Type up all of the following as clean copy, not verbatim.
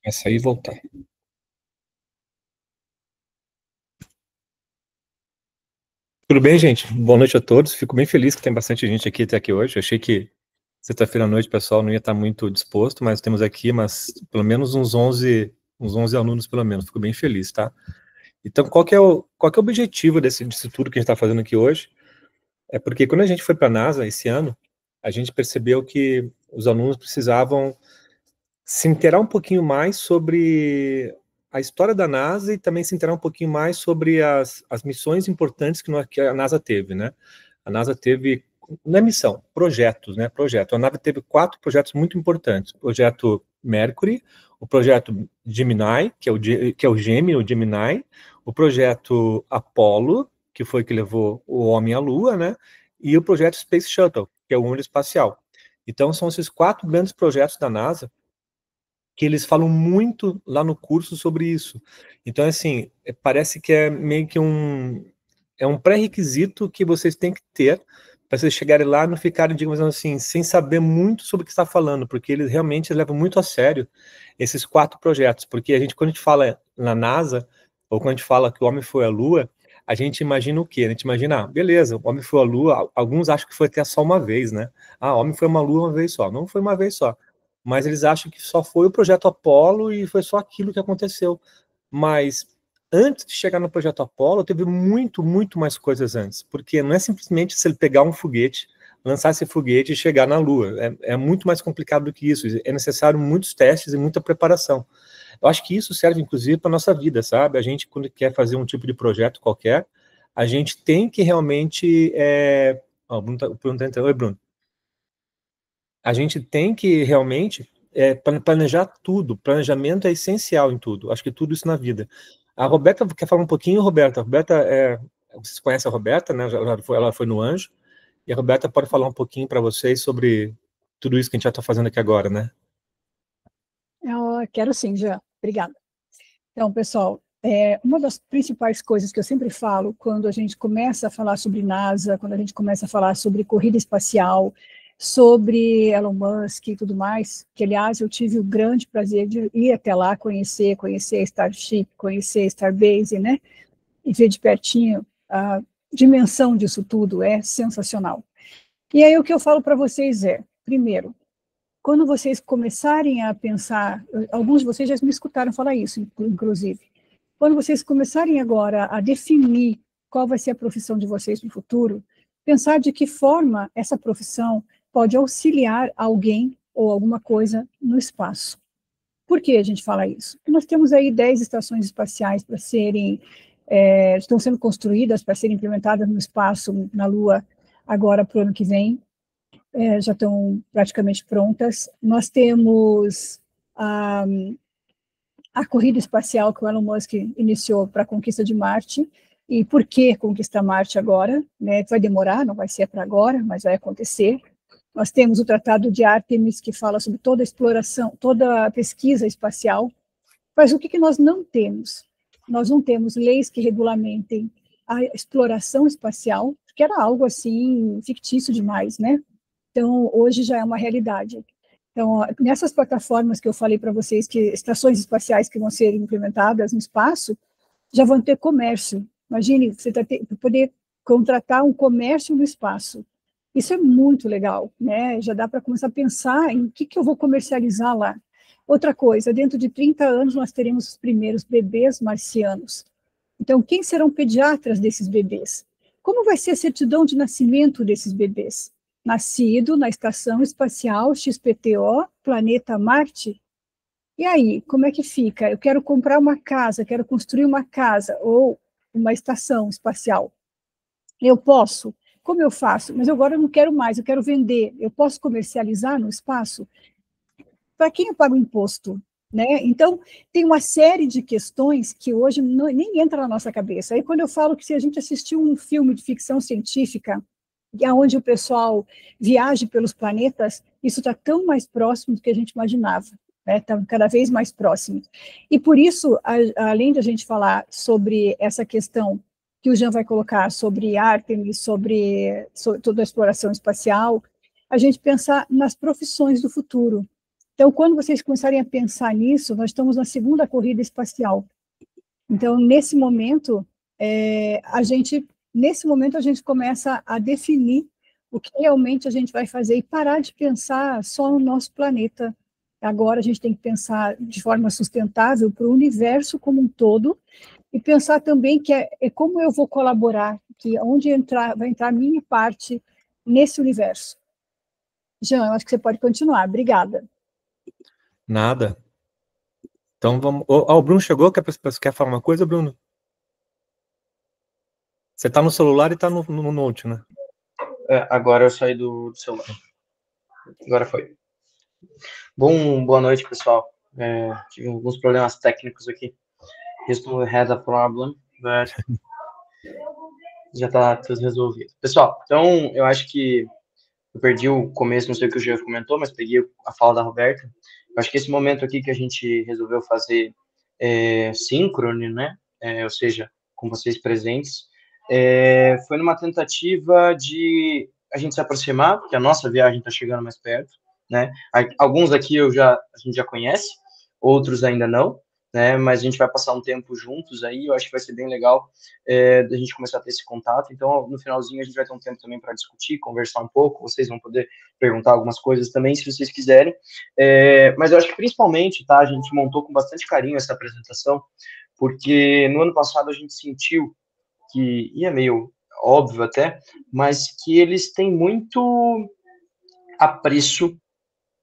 É sair e voltar. Tudo bem, gente? Boa noite a todos. Fico bem feliz que tem bastante gente aqui até aqui hoje. Eu achei que sexta-feira à noite o pessoal não ia estar muito disposto, mas temos aqui pelo menos uns 11 alunos, pelo menos. Fico bem feliz, tá? Então, qual que é o objetivo disso tudo que a gente está fazendo aqui hoje? É porque quando a gente foi para a NASA esse ano, a gente percebeu que os alunos precisavam se inteirar um pouquinho mais sobre a história da NASA e também se inteirar um pouquinho mais sobre as missões importantes que a NASA teve, né? A NASA teve, não é missão, projetos, né? Projeto. A NASA teve 4 projetos muito importantes. O projeto Mercury, o projeto Gemini, que é o Gemini, o Gemini, o projeto Apollo, que foi que levou o homem à Lua, né? E o projeto Space Shuttle, que é o ônibus espacial. Então, são esses 4 grandes projetos da NASA que eles falam muito lá no curso sobre isso. Então, assim, parece que é meio que um pré-requisito que vocês têm que ter para vocês chegarem lá e não ficarem, digamos assim, sem saber muito sobre o que está falando, porque eles realmente levam muito a sério esses 4 projetos, porque quando a gente fala na NASA, ou quando a gente fala que o homem foi à Lua, a gente imagina o quê? A gente imagina, beleza, o homem foi à Lua, alguns acham que foi até só uma vez, né? Ah, o homem foi uma Lua uma vez só. Não foi uma vez só, mas eles acham que só foi o projeto Apollo e foi só aquilo que aconteceu. Mas antes de chegar no projeto Apollo, teve muito, muito mais coisas antes, porque não é simplesmente se ele pegar um foguete, lançar esse foguete e chegar na Lua. É muito mais complicado do que isso. É necessário muitos testes e muita preparação. Eu acho que isso serve, inclusive, para a nossa vida, sabe? A gente, quando quer fazer um tipo de projeto qualquer, a gente tem que realmente... O Bruno tá entrando. Oi, Bruno. A gente tem que realmente planejar tudo. Planejamento é essencial em tudo. Acho que tudo isso na vida. A Roberta quer falar um pouquinho, Roberta. A Roberta vocês conhecem a Roberta, né? Ela foi no Anjo. E a Roberta pode falar um pouquinho para vocês sobre tudo isso que a gente já está fazendo aqui agora, né? Eu quero sim, já. Obrigada. Então, pessoal, uma das principais coisas que eu sempre falo quando a gente começa a falar sobre NASA, quando a gente começa a falar sobre corrida espacial, sobre Elon Musk e tudo mais, que, aliás, eu tive o grande prazer de ir até lá, conhecer a Starship, conhecer a Starbase, né, e ver de pertinho a dimensão disso tudo, é sensacional. E aí o que eu falo para vocês primeiro, quando vocês começarem a pensar, alguns de vocês já me escutaram falar isso, inclusive, quando vocês começarem agora a definir qual vai ser a profissão de vocês no futuro, pensar de que forma essa profissão pode auxiliar alguém ou alguma coisa no espaço. Por que a gente fala isso? Porque nós temos aí 10 estações espaciais para estão sendo construídas para serem implementadas no espaço, na Lua, agora para o ano que vem. Já estão praticamente prontas. Nós temos a corrida espacial que o Elon Musk iniciou para a conquista de Marte. E por que conquistar Marte agora? Né? Vai demorar, não vai ser para agora, mas vai acontecer. Nós temos o Tratado de Ártemis, que fala sobre toda a exploração, toda a pesquisa espacial. Mas o que nós não temos? Nós não temos leis que regulamentem a exploração espacial, que era algo assim fictício demais, né? Então, hoje já é uma realidade. Então, nessas plataformas que eu falei para vocês, que estações espaciais que vão ser implementadas no espaço, já vão ter comércio. Imagine, você poder contratar um comércio no espaço. Isso é muito legal, né? Já dá para começar a pensar em o que eu vou comercializar lá. Outra coisa, dentro de 30 anos nós teremos os primeiros bebês marcianos. Então, quem serão pediatras desses bebês? Como vai ser a certidão de nascimento desses bebês? Nascido na Estação Espacial XPTO, planeta Marte? E aí, como é que fica? Eu quero comprar uma casa, quero construir uma casa ou uma estação espacial. Eu posso? Como eu faço? Mas agora eu não quero mais, eu quero vender. Eu posso comercializar no espaço? Para quem eu pago imposto? Né? Então, tem uma série de questões que hoje nem entra na nossa cabeça. Aí, quando eu falo que se a gente assistiu um filme de ficção científica, onde o pessoal viaja pelos planetas, isso está tão mais próximo do que a gente imaginava, está cada vez mais próximo. E por isso, além de a gente falar sobre essa questão que o Jean vai colocar sobre Artemis, sobre toda a exploração espacial, a gente pensar nas profissões do futuro. Então, quando vocês começarem a pensar nisso, nós estamos na segunda corrida espacial. Então, nesse momento, a gente começa a definir o que realmente a gente vai fazer e parar de pensar só no nosso planeta. Agora a gente tem que pensar de forma sustentável para o universo como um todo e pensar também que é como eu vou colaborar, que onde vai entrar a minha parte nesse universo. Jean, eu acho que você pode continuar. Obrigada. Nada. Então vamos. O Bruno chegou, quer falar uma coisa, Bruno? Você está no celular e está no Note, né? Agora eu saí do celular. Agora foi. Boa noite, pessoal. Tive alguns problemas técnicos aqui. Houston had a problem, but já está tudo resolvido. Pessoal, então eu acho que eu perdi o começo, não sei o que o Jean comentou, mas peguei a fala da Roberta. Eu acho que esse momento aqui que a gente resolveu fazer síncrone, né? Ou seja, com vocês presentes, foi numa tentativa de a gente se aproximar, porque a nossa viagem está chegando mais perto, né? Alguns aqui a gente já conhece, outros ainda não, né? Mas a gente vai passar um tempo juntos aí, eu acho que vai ser bem legal da gente começar a ter esse contato. Então, no finalzinho, a gente vai ter um tempo também para discutir, conversar um pouco, vocês vão poder perguntar algumas coisas também, se vocês quiserem. Mas eu acho que, principalmente, tá, a gente montou com bastante carinho essa apresentação, porque no ano passado a gente sentiu que, e é meio óbvio até, mas que eles têm muito apreço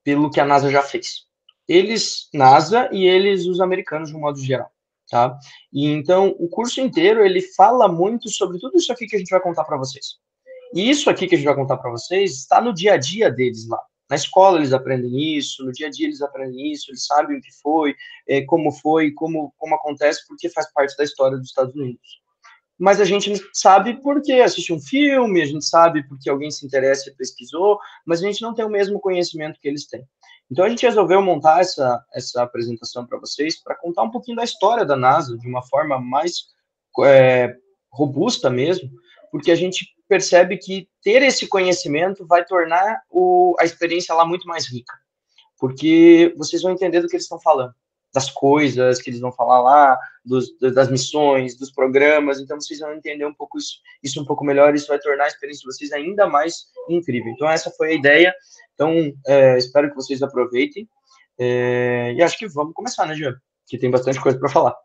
pelo que a NASA já fez. Eles, NASA, e eles, os americanos, de um modo geral, tá? E então, o curso inteiro, ele fala muito sobre tudo isso aqui que a gente vai contar para vocês. E isso aqui que a gente vai contar para vocês está no dia a dia deles lá. Na escola eles aprendem isso, no dia a dia eles aprendem isso, eles sabem o que foi, como acontece, porque faz parte da história dos Estados Unidos. Mas a gente sabe porque assistiu um filme, a gente sabe porque alguém se interessa e pesquisou, mas a gente não tem o mesmo conhecimento que eles têm. Então a gente resolveu montar essa apresentação para vocês, para contar um pouquinho da história da NASA, de uma forma mais robusta mesmo, porque a gente percebe que ter esse conhecimento vai tornar a experiência lá muito mais rica, porque vocês vão entender do que eles estão falando, das coisas que eles vão falar lá, das missões, dos programas, então vocês vão entender um pouco isso um pouco melhor, isso vai tornar a experiência de vocês ainda mais incrível. Então essa foi a ideia, então espero que vocês aproveitem, e acho que vamos começar, né, Jean? Que tem bastante coisa para falar.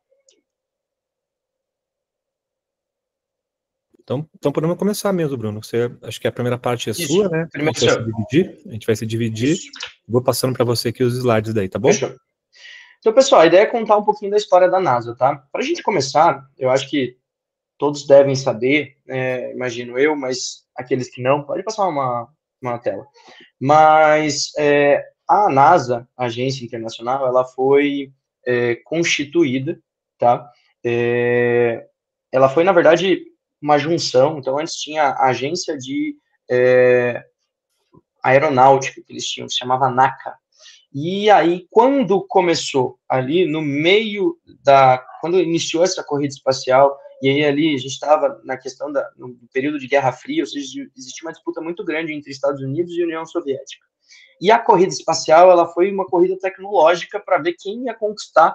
Então podemos começar mesmo, Bruno. Acho que a primeira parte é sua, né? A gente vai se dividir. Isso. Vou passando para você aqui os slides daí, tá bom? Fechou. Então, pessoal, a ideia é contar um pouquinho da história da NASA, tá? Para a gente começar, eu acho que todos devem saber, imagino eu, mas aqueles que não, pode passar uma tela. Mas a NASA, a Agência Internacional, ela foi constituída, tá? Ela foi, na verdade, uma junção. Então, antes tinha a Agência de Aeronáutica, que eles tinham, que se chamava NACA. E aí, quando começou ali, no meio quando iniciou essa corrida espacial, e aí ali a gente estava na questão no período de Guerra Fria, ou seja, existia uma disputa muito grande entre Estados Unidos e União Soviética. E a corrida espacial, ela foi uma corrida tecnológica para ver quem ia conquistar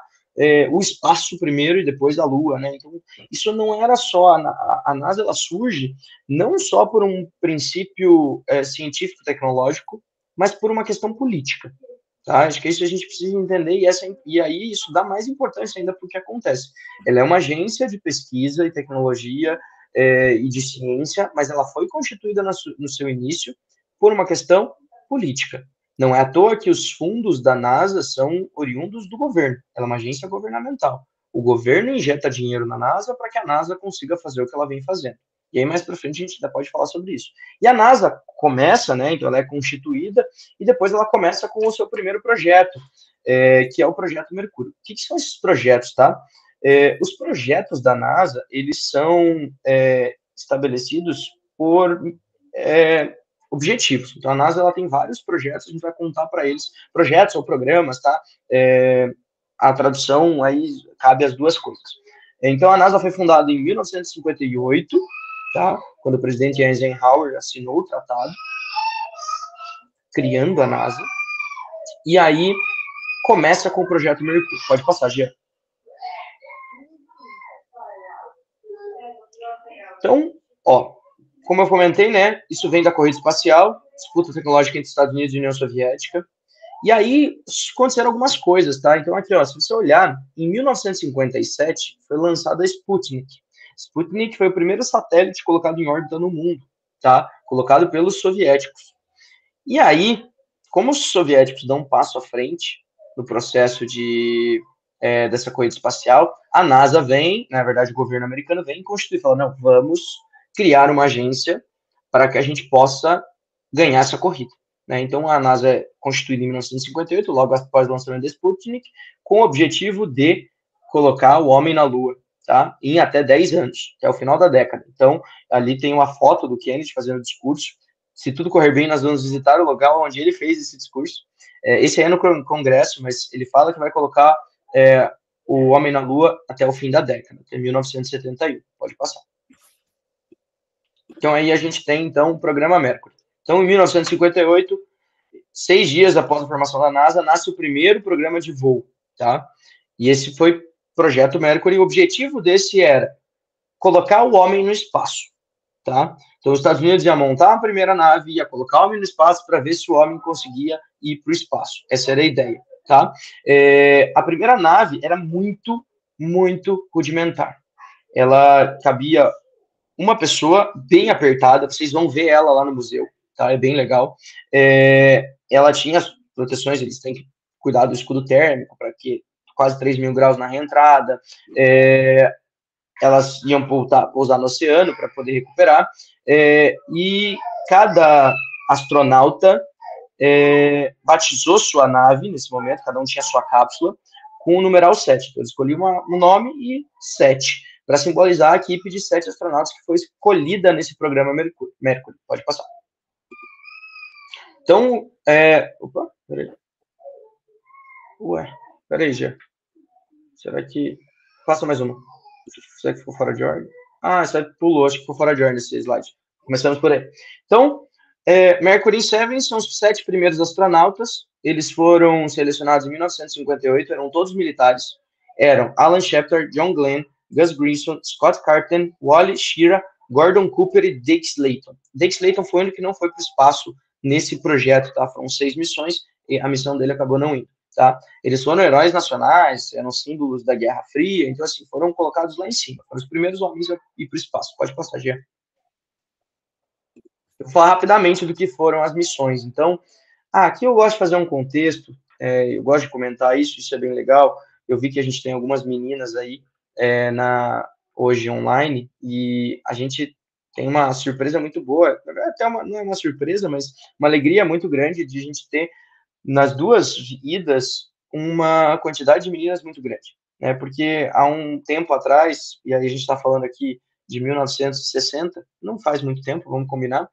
o espaço primeiro e depois a Lua, né? Então, isso não era só, a NASA, ela surge não só por um princípio científico-tecnológico, mas por uma questão política. Tá? Acho que isso a gente precisa entender, e aí isso dá mais importância ainda para o que acontece. Ela é uma agência de pesquisa e tecnologia e de ciência, mas ela foi constituída no seu início por uma questão política. Não é à toa que os fundos da NASA são oriundos do governo. Ela é uma agência governamental. O governo injeta dinheiro na NASA para que a NASA consiga fazer o que ela vem fazendo. E aí, mais para frente, a gente ainda pode falar sobre isso. E a NASA começa, né, então ela é constituída, e depois ela começa com o seu primeiro projeto, que é o Projeto Mercúrio. O que são esses projetos, tá? Os projetos da NASA, eles são estabelecidos por objetivos. Então, a NASA ela tem vários projetos, a gente vai contar para eles, projetos ou programas, tá? A tradução aí cabe as duas coisas. Então, a NASA foi fundada em 1958, tá? Quando o presidente Eisenhower assinou o tratado, criando a NASA. E aí começa com o projeto Mercúrio. Pode passar, Gia. Então, ó, como eu comentei, né, isso vem da corrida espacial, disputa tecnológica entre Estados Unidos e União Soviética. E aí aconteceram algumas coisas, tá? Então aqui, ó, se você olhar, em 1957 foi lançada a Sputnik. Sputnik foi o primeiro satélite colocado em órbita no mundo, tá? Colocado pelos soviéticos. E aí, como os soviéticos dão um passo à frente no processo dessa corrida espacial, a NASA vem, na verdade o governo americano vem e constitui, fala, não, vamos criar uma agência para que a gente possa ganhar essa corrida. Né? Então a NASA é constituída em 1958, logo após o lançamento da Sputnik, com o objetivo de colocar o homem na Lua, tá? Em até 10 anos, até o final da década. Então, ali tem uma foto do Kennedy fazendo o discurso. Se tudo correr bem, nós vamos visitar o local onde ele fez esse discurso. Esse é no Congresso, mas ele fala que vai colocar o homem na Lua até o fim da década, até 1971. Pode passar. Então, aí a gente tem, então, o programa Mercury. Então, em 1958, 6 dias após a formação da NASA, nasce o primeiro programa de voo, tá? E esse foi o Projeto Mercury. O objetivo desse era colocar o homem no espaço, tá? Então, os Estados Unidos ia montar a primeira nave, ia colocar o homem no espaço para ver se o homem conseguia ir para o espaço. Essa era a ideia, tá? A primeira nave era muito, muito rudimentar. Ela cabia uma pessoa bem apertada, vocês vão ver ela lá no museu, tá? É bem legal. Ela tinha as proteções, eles têm que cuidar do escudo térmico, para que quase 3.000 graus na reentrada, elas iam pousar no oceano para poder recuperar, e cada astronauta batizou sua nave nesse momento, cada um tinha sua cápsula, com o numeral 7. Então, eu escolhi um nome e 7, para simbolizar a equipe de 7 astronautas que foi escolhida nesse programa Mercury. Pode passar. Então, opa, peraí. Peraí, Gê. Será que... Passa mais uma. Será que ficou fora de ordem? Ah, isso aí pulou, acho que ficou fora de ordem esse slide. Começamos por aí. Então, Mercury 7 são os 7 primeiros astronautas. Eles foram selecionados em 1958, eram todos militares. Eram Alan Shepard, John Glenn, Gus Grissom, Scott Carter, Wally Schirra, Gordon Cooper e Dick Slayton. Dick Slayton foi o único que não foi para o espaço nesse projeto, tá? Foram 6 missões e a missão dele acabou não indo, tá? Eles foram heróis nacionais, eram símbolos da Guerra Fria, então, assim, foram colocados lá em cima. Foram os primeiros homens a ir para o espaço. Pode passar, Gia. Eu vou falar rapidamente do que foram as missões. Então, aqui eu gosto de fazer um contexto, eu gosto de comentar isso é bem legal. Eu vi que a gente tem algumas meninas aí hoje online, e a gente tem uma surpresa muito boa, até não é uma surpresa, mas uma alegria muito grande de a gente ter, nas 2 idas, uma quantidade de meninas muito grande, né? Porque há um tempo atrás, e aí a gente está falando aqui de 1960, não faz muito tempo, vamos combinar,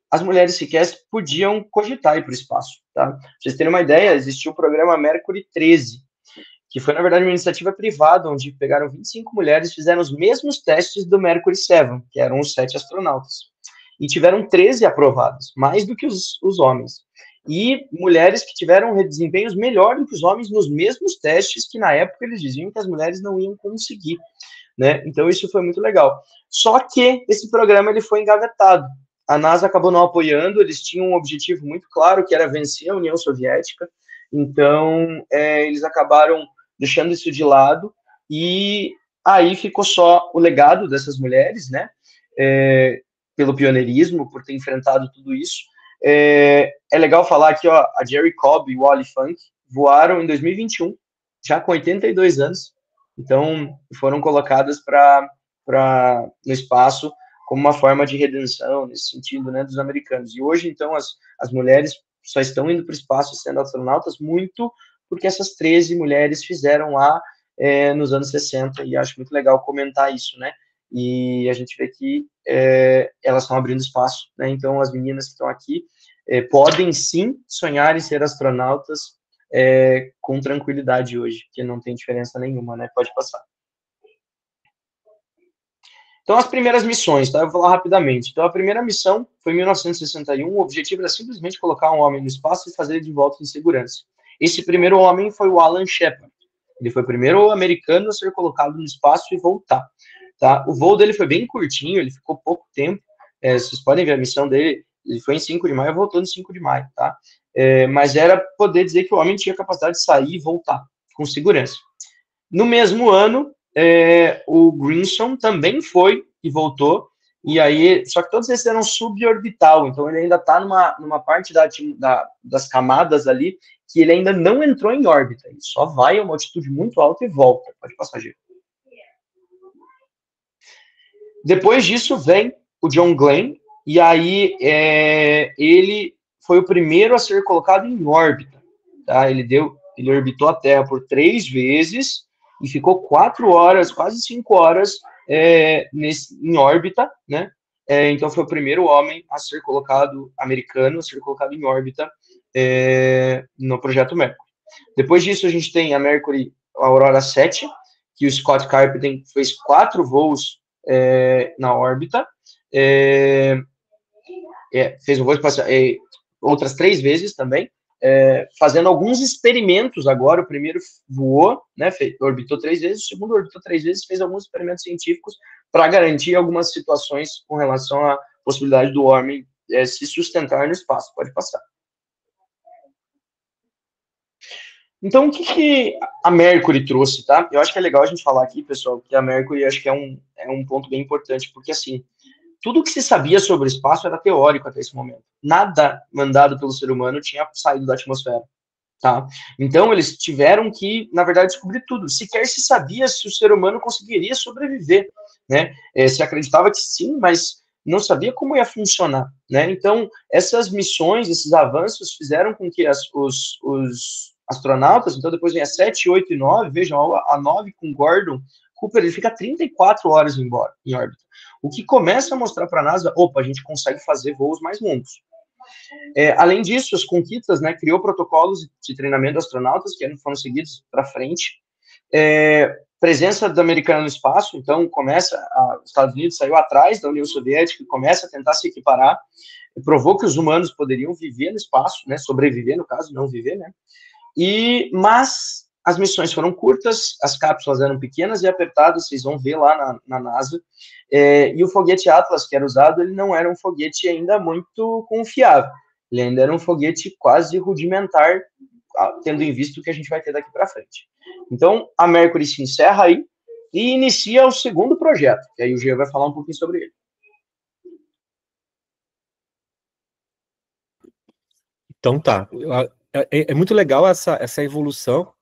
as mulheres sequer podiam cogitar ir para o espaço, tá? Pra vocês terem uma ideia, existiu o programa Mercury 13, que foi, na verdade, uma iniciativa privada, onde pegaram 25 mulheres e fizeram os mesmos testes do Mercury 7, que eram os 7 astronautas. E tiveram 13 aprovados, mais do que os homens. E mulheres que tiveram desempenhos melhores do que os homens nos mesmos testes, que na época eles diziam que as mulheres não iam conseguir, né? Então isso foi muito legal. Só que esse programa ele foi engavetado. A NASA acabou não apoiando, eles tinham um objetivo muito claro, que era vencer a União Soviética. Então, eles acabaram deixando isso de lado, e aí ficou só o legado dessas mulheres, né? Pelo pioneirismo, por ter enfrentado tudo isso. É legal falar aqui, ó, a Jerry Cobb e o Wally Funk voaram em 2021, já com 82 anos, então foram colocadas no espaço como uma forma de redenção, nesse sentido, né, dos americanos. E hoje, então, as mulheres só estão indo para o espaço sendo astronautas muito porque essas 13 mulheres fizeram lá nos anos 60, e acho muito legal comentar isso, né? E a gente vê que elas estão abrindo espaço, né? Então, as meninas que estão aqui podem, sim, sonhar em ser astronautas com tranquilidade hoje, que não tem diferença nenhuma, né? Pode passar. Então, as primeiras missões, tá? Eu vou falar rapidamente. Então, a primeira missão foi em 1961, o objetivo era simplesmente colocar um homem no espaço e fazer ele de volta em segurança. Esse primeiro homem foi o Alan Shepard. Ele foi o primeiro americano a ser colocado no espaço e voltar. Tá? O voo dele foi bem curtinho, ele ficou pouco tempo. Vocês podem ver a missão dele, ele foi em 5 de maio, voltou no 5 de maio, tá? Mas era poder dizer que o homem tinha capacidade de sair e voltar com segurança. No mesmo ano, o Grinson também foi e voltou, e aí, só que todos esses eram suborbital, então ele ainda está numa parte das camadas ali, que ele ainda não entrou em órbita, ele só vai a uma altitude muito alta e volta. Pode passar, Gil. Depois disso vem o John Glenn, e aí ele foi o primeiro a ser colocado em órbita, tá? Ele orbitou a Terra por 3 vezes e ficou 4 horas, quase 5 horas em órbita, né? Então foi o primeiro homem a ser colocado, americano, a ser colocado em órbita no projeto Mercury. Depois disso a gente tem a Mercury Aurora 7, que o Scott Carpenter fez 4 voos na órbita, fez um voo espacial outras 3 vezes também, fazendo alguns experimentos agora. O primeiro voou, né, orbitou 3 vezes, o segundo orbitou 3 vezes, fez alguns experimentos científicos para garantir algumas situações com relação à possibilidade do homem se sustentar no espaço. Pode passar. Então, o que a Mercury trouxe, tá? Eu acho que é legal a gente falar aqui, pessoal, que a Mercury acho que é um ponto bem importante, porque, assim, tudo que se sabia sobre o espaço era teórico até esse momento. Nada mandado pelo ser humano tinha saído da atmosfera, tá? Então, eles tiveram que, na verdade, descobrir tudo. Sequer se sabia se o ser humano conseguiria sobreviver, né? Se acreditava que sim, mas não sabia como ia funcionar, né? Então, essas missões, esses avanços fizeram com que os astronautas, então depois vem a 7, 8 e 9, vejam, a 9 com Gordon Cooper, ele fica 34 horas em órbita. O que começa a mostrar para a NASA, a gente consegue fazer voos mais longos. Além disso, as conquistas, né, criou protocolos de treinamento de astronautas que foram seguidos para frente. Presença da americana no espaço, então os Estados Unidos saiu atrás da União Soviética e começa a tentar se equiparar, provou que os humanos poderiam viver no espaço, né, sobreviver no caso, não viver, né, mas as missões foram curtas, as cápsulas eram pequenas e apertadas, vocês vão ver lá na NASA, e o foguete Atlas que era usado, ele não era um foguete ainda muito confiável, ele ainda era um foguete quase rudimentar, tendo em vista o que a gente vai ter daqui para frente. Então, a Mercury se encerra aí e inicia o segundo projeto, que aí o Gia vai falar um pouquinho sobre ele. Então tá, é muito legal essa evolução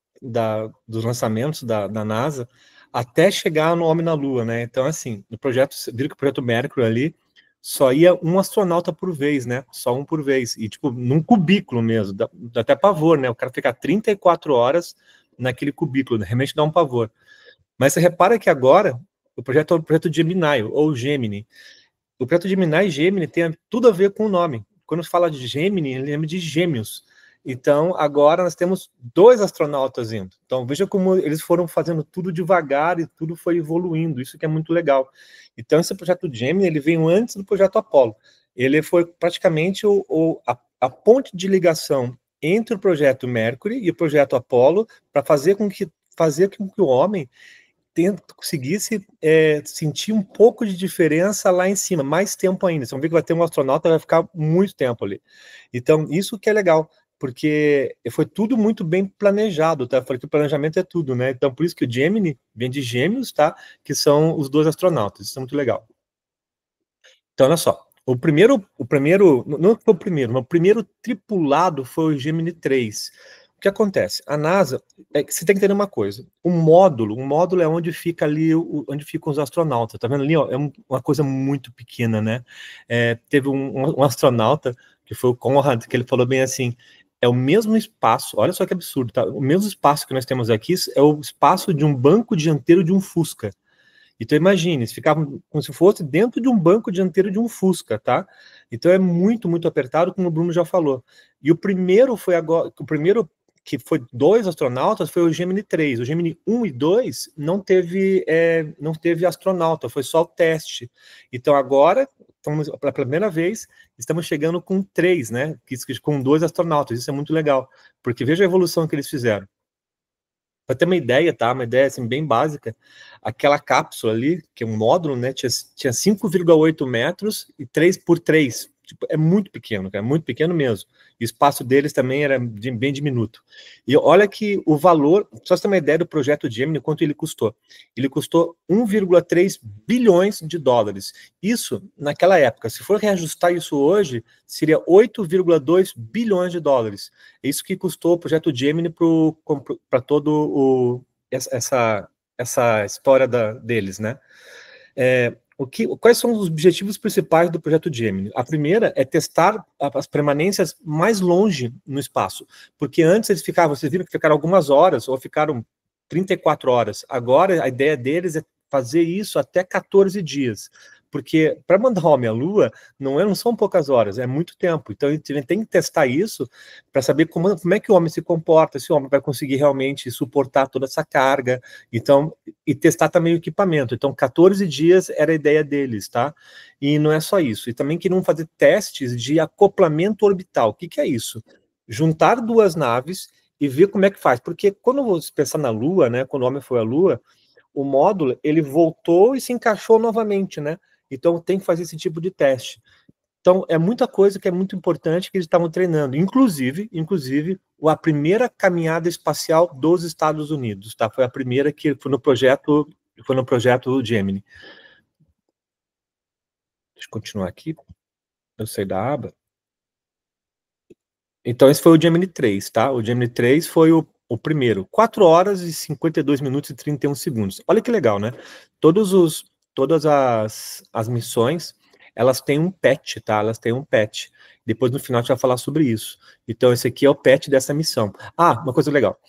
dos lançamentos da NASA até chegar no Homem na Lua, né? Então, assim, no projeto, viram que o projeto Mercury ali só ia um astronauta por vez, né? Só um por vez. E, tipo, num cubículo mesmo, dá até pavor, né? O cara ficar 34 horas naquele cubículo, né? Realmente dá um pavor. Mas você repara que agora, o projeto é o projeto Gemini, ou Gemini. O projeto Gemini e Gemini tem tudo a ver com o nome. Quando se fala de Gemini, ele lembra de gêmeos. Então, agora nós temos 2 astronautas indo. Então, veja como eles foram fazendo tudo devagar e tudo foi evoluindo. Isso que é muito legal. Então, esse projeto Gemini, ele veio antes do projeto Apollo. Ele foi praticamente a ponte de ligação entre o projeto Mercury e o projeto Apollo para fazer com que o homem conseguisse sentir um pouco de diferença lá em cima, mais tempo ainda. Você vai ver que vai ter um astronauta que vai ficar muito tempo ali. Então, isso que é legal, porque foi tudo muito bem planejado, tá? Eu falei que o planejamento é tudo, né? Então, por isso que o Gemini vem de gêmeos, tá? Que são os 2 astronautas. Isso é muito legal. Então, olha só. Não foi o primeiro, mas o primeiro tripulado foi o Gemini 3. O que acontece? A NASA, você tem que entender uma coisa, um módulo é onde fica ali, onde ficam os astronautas, tá vendo ali, ó, é uma coisa muito pequena, né? Teve um astronauta, que foi o Conrad, que ele falou bem assim, é o mesmo espaço, olha só que absurdo, tá? O mesmo espaço que nós temos aqui é o espaço de um banco dianteiro de um Fusca. Então imagine, eles ficavam como se fosse dentro de um banco dianteiro de um Fusca, tá? Então é muito, muito apertado, como o Bruno já falou. E o primeiro foi agora, que foi 2 astronautas, foi o Gemini 3. O Gemini 1 e 2 não teve astronauta, foi só o teste. Então agora, pela primeira vez, estamos chegando com 3, né? Com 2 astronautas. Isso é muito legal, porque veja a evolução que eles fizeram. Para ter uma ideia, tá? Uma ideia assim, bem básica, aquela cápsula ali, que é um módulo, né? Tinha 5,8 metros e 3 por 3. Tipo, é muito pequeno, cara, muito pequeno mesmo. E o espaço deles também era bem diminuto. E olha que o valor, só você ter uma ideia do projeto Gemini, quanto ele custou. Ele custou 1,3 bilhões de dólares. Isso, naquela época, se for reajustar isso hoje, seria 8,2 bilhões de dólares. É isso que custou o projeto Gemini para todo essa história deles, né? Quais são os objetivos principais do projeto Gemini? A primeira é testar as permanências mais longe no espaço, porque antes vocês viram que ficaram algumas horas, ou ficaram 34 horas. Agora, a ideia deles é fazer isso até 14 dias, porque para mandar o homem à Lua, não são poucas horas, é muito tempo. Então, a gente tem que testar isso para saber como é que o homem se comporta, se o homem vai conseguir realmente suportar toda essa carga. Então, e testar também o equipamento. Então, 14 dias era a ideia deles, tá? E não é só isso. E também queriam fazer testes de acoplamento orbital. O que é isso? Juntar 2 naves e ver como é que faz. Porque quando você pensar na Lua, né? Quando o homem foi à Lua, o módulo, ele voltou e se encaixou novamente, né? Então, tem que fazer esse tipo de teste. Então, é muita coisa que é muito importante que eles estavam treinando. Inclusive, a primeira caminhada espacial dos Estados Unidos, tá? Foi a primeira que foi no projeto Gemini. Deixa eu continuar aqui. Eu saí da aba. Então, esse foi o Gemini 3, tá? O Gemini 3 foi o primeiro. 4 horas e 52 minutos e 31 segundos. Olha que legal, né? Todas as missões, elas têm um patch, tá? Elas têm um patch. Depois, no final, a gente vai falar sobre isso. Então, esse aqui é o patch dessa missão. Ah, uma coisa legal.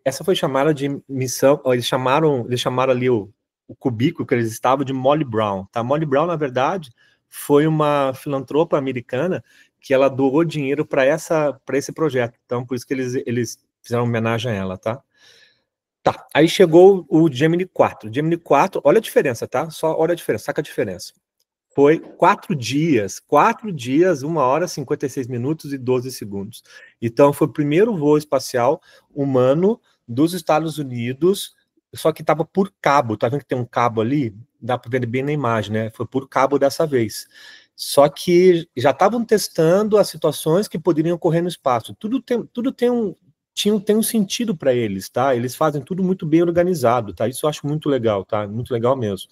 Essa foi chamada de missão... Eles chamaram ali o cubículo que eles estavam de Molly Brown, tá? Molly Brown, na verdade, foi uma filantropa americana que ela doou dinheiro para esse projeto. Então, por isso que eles fizeram homenagem a ela, tá? Tá, aí chegou o Gemini 4. O Gemini 4, olha a diferença, tá? Só olha a diferença, saca a diferença. Foi 4 dias, 1 hora, 56 minutos e 12 segundos. Então, foi o primeiro voo espacial humano dos Estados Unidos, só que estava por cabo. Tá vendo que tem um cabo ali? Dá para ver bem na imagem, né? Foi por cabo dessa vez. Só que já estavam testando as situações que poderiam ocorrer no espaço. Tudo tem um sentido para eles, tá? Eles fazem tudo muito bem organizado, tá? Isso eu acho muito legal, tá? Muito legal mesmo.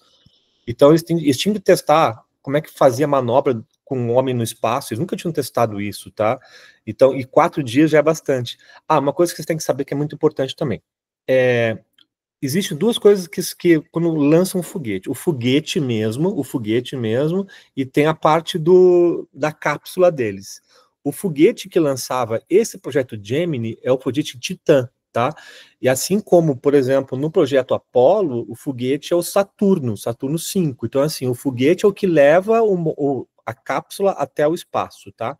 Então, eles tinham que testar como é que fazia manobra com um homem no espaço. Eles nunca tinham testado isso, tá? Então, e 4 dias já é bastante. Ah, uma coisa que vocês têm que saber que é muito importante também. Existem 2 coisas que quando lançam um foguete. O foguete mesmo, e tem a parte da cápsula deles. O foguete que lançava esse projeto Gemini é o foguete Titan, tá? E assim como, por exemplo, no projeto Apollo, o foguete é o Saturno 5. Então, assim, o foguete é o que leva a cápsula até o espaço, tá?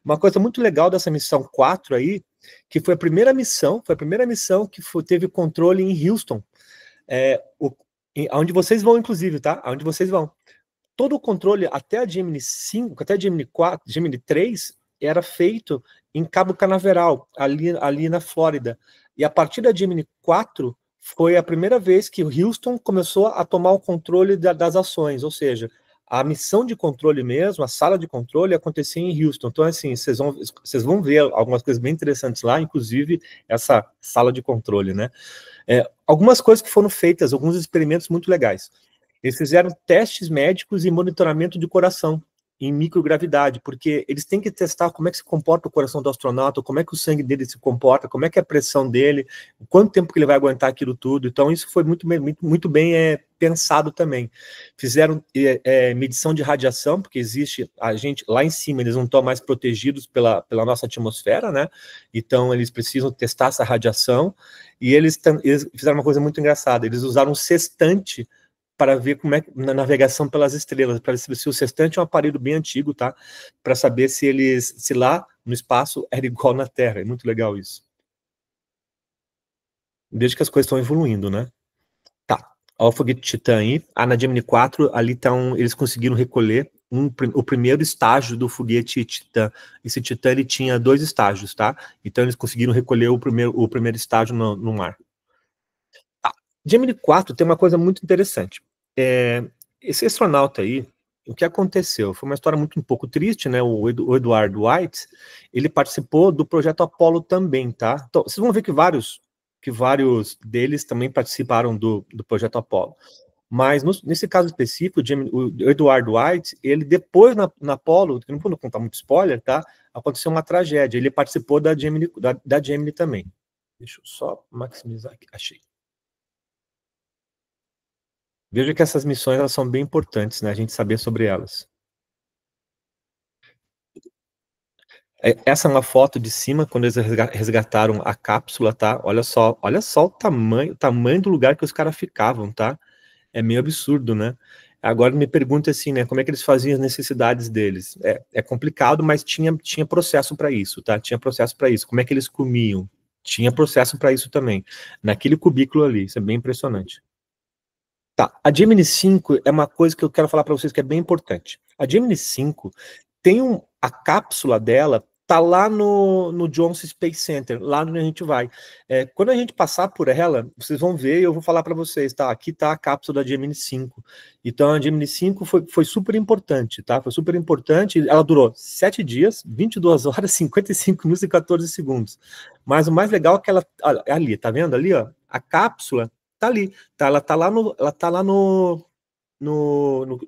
Uma coisa muito legal dessa missão 4 aí, que foi a primeira missão que teve controle em Houston, onde vocês vão, inclusive, tá? Onde vocês vão. Todo o controle até a Gemini 5, até a Gemini 4, Gemini 3, era feito em Cabo Canaveral, ali na Flórida. E a partir da Gemini 4, foi a primeira vez que o Houston começou a tomar o controle das ações, ou seja, a missão de controle mesmo, a sala de controle, acontecia em Houston. Então, assim, vocês vão ver algumas coisas bem interessantes lá, inclusive essa sala de controle, né? Algumas coisas que foram feitas, alguns experimentos muito legais. Eles fizeram testes médicos e monitoramento de coração em microgravidade, porque eles têm que testar como é que se comporta o coração do astronauta, como é que o sangue dele se comporta, como é que é a pressão dele, quanto tempo que ele vai aguentar aquilo tudo. Então, isso foi muito bem pensado também. Fizeram medição de radiação, porque existe, lá em cima, eles não estão mais protegidos pela nossa atmosfera, né? Então, eles precisam testar essa radiação, e eles fizeram uma coisa muito engraçada, eles usaram um sextante para ver como é na navegação pelas estrelas, para ver se o sextante é um aparelho bem antigo, tá? Para saber se lá no espaço era igual na Terra. É muito legal isso. desde que as coisas estão evoluindo, né? Tá, ó, o foguete Titã aí, na Gemini 4, ali eles conseguiram recolher o primeiro estágio do foguete Titã. Esse Titã, ele tinha 2 estágios, tá? Então eles conseguiram recolher o primeiro estágio no mar. Tá. Gemini 4 tem uma coisa muito interessante. Esse astronauta aí, o que aconteceu? Foi uma história um pouco triste, né? O Edward White, ele participou do projeto Apollo também, tá? Então, vocês vão ver que vários deles também participaram do projeto Apollo. Mas nesse caso específico, o Edward White, ele depois na Apollo, não vou contar muito spoiler, tá? Aconteceu uma tragédia. Ele participou da Gemini também. Deixa eu só maximizar aqui. Achei. Veja que essas missões, elas são bem importantes, né? A gente saber sobre elas. Essa é uma foto de cima, quando eles resgataram a cápsula, tá? Olha só o tamanho do lugar que os caras ficavam, tá? É meio absurdo, né? Agora me pergunta assim, né? Como é que eles faziam as necessidades deles? É complicado, mas tinha processo para isso, tá? Tinha processo para isso. Como é que eles comiam? Tinha processo para isso também. Naquele cubículo ali, isso é bem impressionante. Tá, a Gemini 5 é uma coisa que eu quero falar para vocês que é bem importante. A Gemini 5 tem a cápsula dela tá lá no Johnson Space Center, lá onde a gente vai. Quando a gente passar por ela, vocês vão ver e eu vou falar para vocês, tá? Aqui tá a cápsula da Gemini 5. Então a Gemini 5 foi super importante, tá? Foi super importante. Ela durou 7 dias, 22 horas, 55 minutos e 14 segundos. Mas o mais legal é que ela ali, tá vendo ali, ó? A cápsula tá ali, tá? Ela tá lá no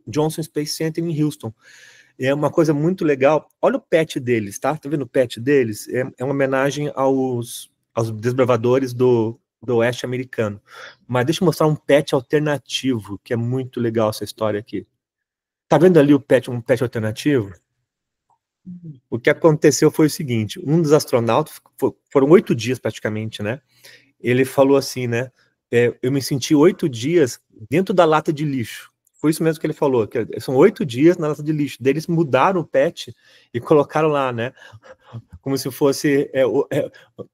Johnson Space Center em Houston. É uma coisa muito legal. Olha o pet deles, tá? Tá vendo o pet deles? É uma homenagem aos desbravadores do oeste americano. Mas deixa eu mostrar um pet alternativo, que é muito legal essa história aqui. Tá vendo ali um pet alternativo? O que aconteceu foi o seguinte, um dos astronautas, foram 8 dias praticamente, né? Ele falou assim, né? Eu me senti 8 dias dentro da lata de lixo. Foi isso mesmo que ele falou, que são 8 dias na lata de lixo. Daí eles mudaram o pet e colocaram lá, né? Como se fosse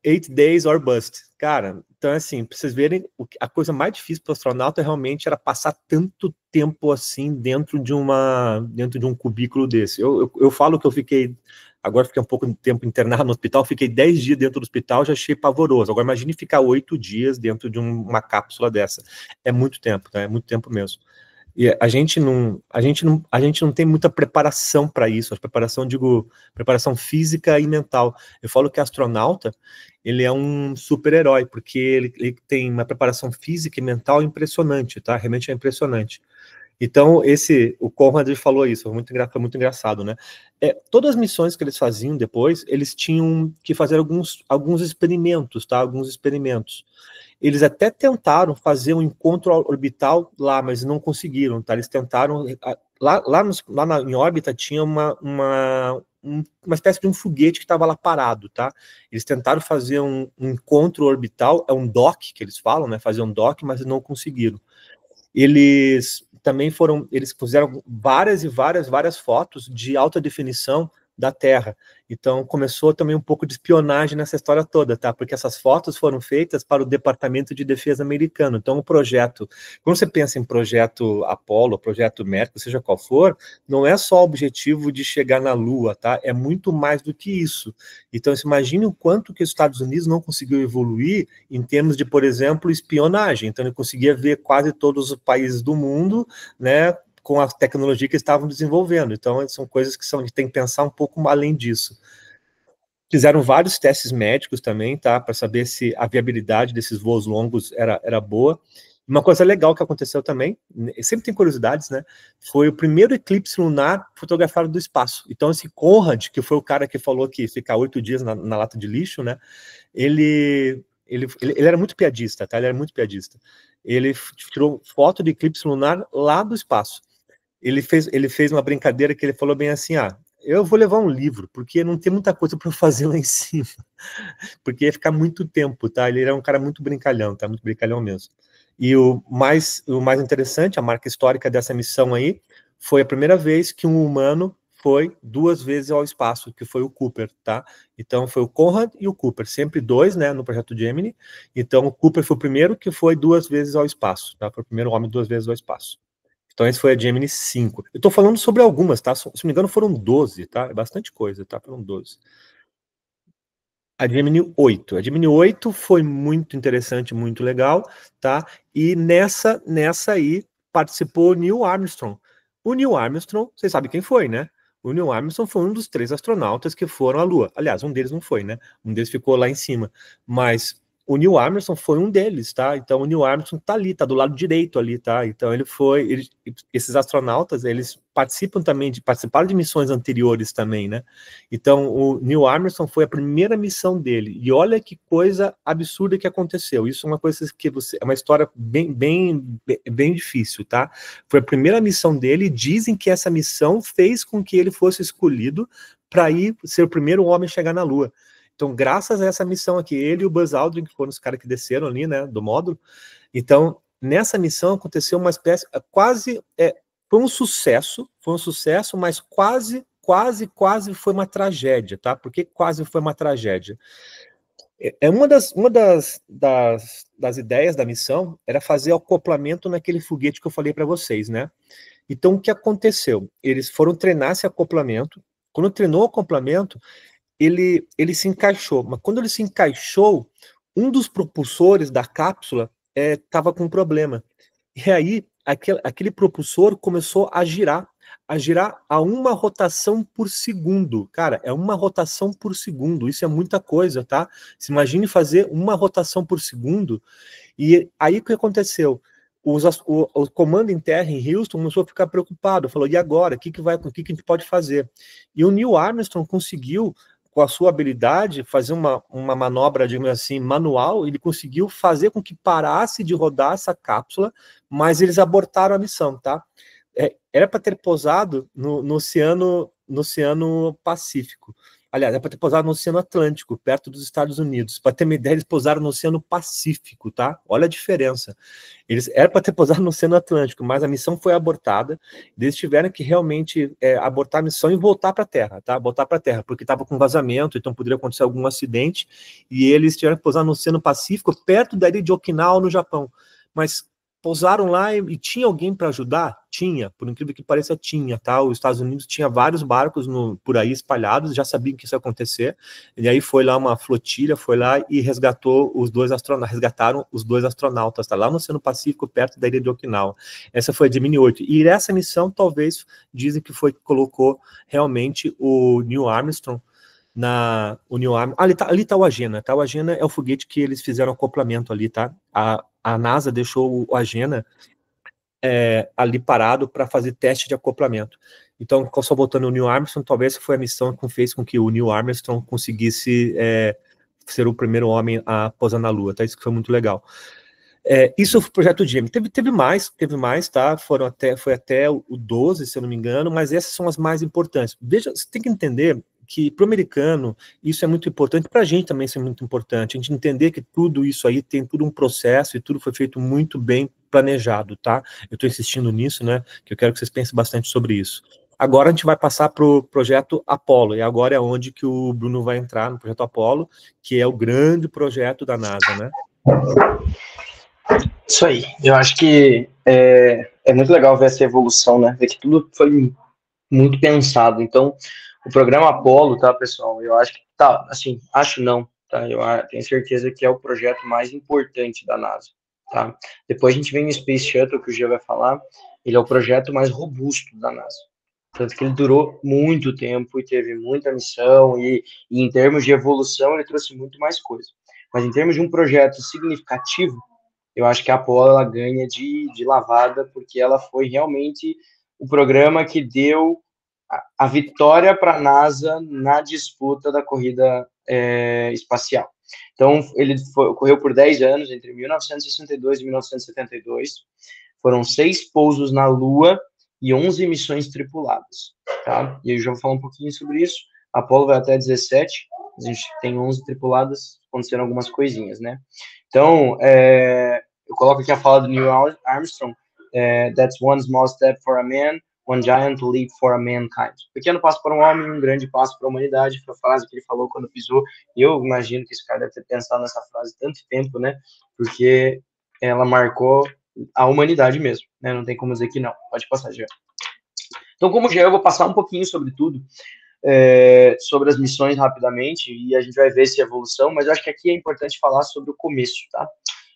8 days or bust. Cara, então assim, pra vocês verem, a coisa mais difícil para o astronauta realmente era passar tanto tempo assim dentro de um cubículo desse. Eu falo que eu fiquei um pouco de tempo internado no hospital, fiquei 10 dias dentro do hospital, já achei pavoroso. Agora imagine ficar 8 dias dentro de uma cápsula dessa. É muito tempo, tá? É muito tempo mesmo. E a gente não tem muita preparação para isso. Preparação física e mental. Eu falo que astronauta, ele é um super-herói, porque ele tem uma preparação física e mental impressionante, tá? Realmente é impressionante. Então, o Conrad falou isso, foi muito engraçado, né? Todas as missões que eles faziam depois, eles tinham que fazer alguns experimentos, tá? Alguns experimentos. Eles até tentaram fazer um encontro orbital lá, mas não conseguiram, tá? Eles tentaram... em órbita tinha uma espécie de um foguete que estava lá parado, tá? Eles tentaram fazer um encontro orbital, é um dock que eles falam, né? Fazer um dock, mas não conseguiram. Eles fizeram várias fotos de alta definição da Terra. Então começou também um pouco de espionagem nessa história toda, tá? Porque essas fotos foram feitas para o Departamento de Defesa americano. Então o projeto, quando você pensa em projeto Apollo, projeto Mercury, seja qual for, não é só o objetivo de chegar na Lua, tá? É muito mais do que isso. Então você imagine o quanto que os Estados Unidos não conseguiu evoluir em termos de, por exemplo, espionagem. Então ele conseguia ver quase todos os países do mundo, né? Com a tecnologia que estavam desenvolvendo. Então, são coisas que a gente tem que pensar um pouco além disso. Fizeram vários testes médicos também, tá? Para saber se a viabilidade desses voos longos era boa. Uma coisa legal que aconteceu também, sempre tem curiosidades, né? Foi o primeiro eclipse lunar fotografado do espaço. Então, esse Conrad, que foi o cara que falou que ficar 8 dias na lata de lixo, né? Ele era muito piadista, tá? Ele era muito piadista. Ele tirou foto de eclipse lunar lá do espaço. Ele fez uma brincadeira que ele falou bem assim, eu vou levar um livro, porque não tem muita coisa para eu fazer lá em cima, porque ia ficar muito tempo, tá? Ele era um cara muito brincalhão, tá? Muito brincalhão mesmo. E o mais interessante, a marca histórica dessa missão aí, foi a primeira vez que um humano foi 2 vezes ao espaço, que foi o Cooper, tá? Então, foi o Conrad e o Cooper, sempre 2, né, no projeto Gemini. Então, o Cooper foi o primeiro que foi 2 vezes ao espaço, tá? Foi o primeiro homem 2 vezes ao espaço. Então, esse foi a Gemini 5. Eu tô falando sobre algumas, tá? Se não me engano, foram 12, tá? É bastante coisa, tá? Foram 12. A Gemini 8. A Gemini 8 foi muito interessante, muito legal, tá? E nessa aí participou o Neil Armstrong. O Neil Armstrong, vocês sabem quem foi, né? O Neil Armstrong foi um dos 3 astronautas que foram à Lua. Aliás, um deles não foi, né? Um deles ficou lá em cima. Mas o Neil Armstrong foi um deles, tá? Então o Neil Armstrong tá ali, tá do lado direito ali, tá? Então esses astronautas, eles participaram de missões anteriores também, né? Então o Neil Armstrong foi a primeira missão dele. E olha que coisa absurda que aconteceu. Isso é uma coisa que é uma história bem difícil, tá? Foi a primeira missão dele e dizem que essa missão fez com que ele fosse escolhido para ir ser o primeiro homem a chegar na Lua. Então, graças a essa missão aqui, ele e o Buzz Aldrin, que foram os caras que desceram ali, né, do módulo. Então, nessa missão aconteceu uma espécie, foi um sucesso, mas quase foi uma tragédia, tá? Por que quase foi uma tragédia? Uma das ideias da missão era fazer o acoplamento naquele foguete que eu falei para vocês, né? Então, o que aconteceu? Eles foram treinar esse acoplamento. Quando treinou o acoplamento, ele se encaixou, mas quando ele se encaixou, um dos propulsores da cápsula estava com um problema. E aí, aquele propulsor começou a girar a uma rotação por segundo. Cara, é uma rotação por segundo, isso é muita coisa, tá? Se imagine fazer uma rotação por segundo, e aí o que aconteceu? O comando em terra em Houston começou a ficar preocupado, falou, e agora? O que a gente pode fazer? E o Neil Armstrong conseguiu, com a sua habilidade, fazer uma manobra, digamos assim, manual. Ele conseguiu fazer com que parasse de rodar essa cápsula, mas eles abortaram a missão, tá? Era para ter pousado no Oceano Pacífico. Aliás, era para ter pousado no Oceano Atlântico, perto dos Estados Unidos. Para ter uma ideia, eles pousaram no Oceano Pacífico, tá? Olha a diferença. Era para ter pousado no Oceano Atlântico, mas a missão foi abortada. Eles tiveram que realmente abortar a missão e voltar para a Terra, tá? Voltar para a Terra, porque estava com vazamento, então poderia acontecer algum acidente. E eles tiveram que pousar no Oceano Pacífico, perto da ilha de Okinawa, no Japão. Mas pousaram lá e tinha alguém para ajudar? Tinha, por incrível que pareça, tinha, tá? Os Estados Unidos tinha vários barcos por aí espalhados, já sabiam que isso ia acontecer, e aí foi lá uma flotilha, foi lá e resgataram os 2 astronautas, tá? Lá no Oceano Pacífico, perto da ilha de Okinawa. Essa foi a Gemini 8, e essa missão, talvez, dizem que foi que colocou realmente o Neil Armstrong ali tá o Agena, tá? O Agena é o foguete que eles fizeram acoplamento ali, tá? A NASA deixou o Agena ali parado para fazer teste de acoplamento. Então, só voltando ao Neil Armstrong, talvez foi a missão que fez com que o Neil Armstrong conseguisse ser o primeiro homem a pousar na Lua, tá? Isso que foi muito legal. Isso foi o projeto Gemini. Teve mais, tá? Foi até o 12, se eu não me engano, mas essas são as mais importantes. Veja, você tem que entender que para o americano isso é muito importante, para a gente também isso é muito importante, a gente entender que tudo isso aí tem tudo um processo e tudo foi feito muito bem planejado, tá? Eu estou insistindo nisso, né? Que eu quero que vocês pensem bastante sobre isso. Agora a gente vai passar para o projeto Apollo, e agora é onde que o Bruno vai entrar no projeto Apollo, que é o grande projeto da NASA, né? Isso aí, eu acho que é muito legal ver essa evolução, né? Ver que tudo foi muito pensado. Então, o programa Apollo, tá, pessoal? Eu acho que tá, assim, acho não, tá? Eu tenho certeza que é o projeto mais importante da NASA, tá? Depois a gente vem no Space Shuttle, que o Gia vai falar, ele é o projeto mais robusto da NASA. Tanto que ele durou muito tempo e teve muita missão, e em termos de evolução ele trouxe muito mais coisa. Mas em termos de um projeto significativo, eu acho que a Apollo ela ganha de lavada, porque ela foi realmente o programa que deu a vitória para a NASA na disputa da corrida espacial. Então, ele correu por 10 anos, entre 1962 e 1972. Foram 6 pousos na Lua e 11 missões tripuladas. Tá? E eu já vou falar um pouquinho sobre isso. A Apollo vai até 17, a gente tem 11 tripuladas, aconteceram algumas coisinhas, né? Então, eu coloco aqui a fala do Neil Armstrong, that's one small step for a man, One giant leap for mankind. Pequeno passo para um homem, um grande passo para a humanidade, foi a frase que ele falou quando pisou. E eu imagino que esse cara deve ter pensado nessa frase tanto tempo, né? Porque ela marcou a humanidade mesmo, né? Não tem como dizer que não. Pode passar, Jean. Então, como já eu vou passar um pouquinho sobre tudo, sobre as missões rapidamente, e a gente vai ver essa evolução, mas eu acho que aqui é importante falar sobre o começo, tá?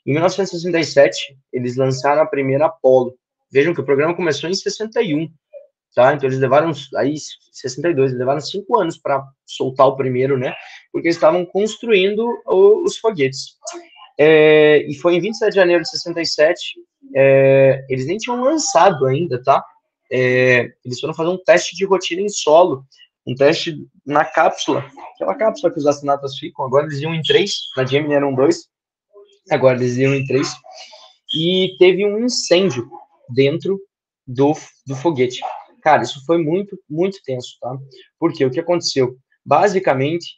Em 1967, eles lançaram a primeira Apollo. Vejam que o programa começou em 61, tá? Então eles levaram, aí 62, eles levaram 5 anos para soltar o primeiro, né? Porque eles estavam construindo os foguetes. E foi em 27 de janeiro de 67, eles nem tinham lançado ainda, tá? Eles foram fazer um teste de rotina em solo, um teste na cápsula, aquela cápsula que os astronautas ficam. Agora eles iam em 3, na Gemini eram 2, agora eles iam em 3, e teve um incêndio dentro do foguete. Cara, isso foi muito, muito tenso, tá? Porque o que aconteceu? Basicamente,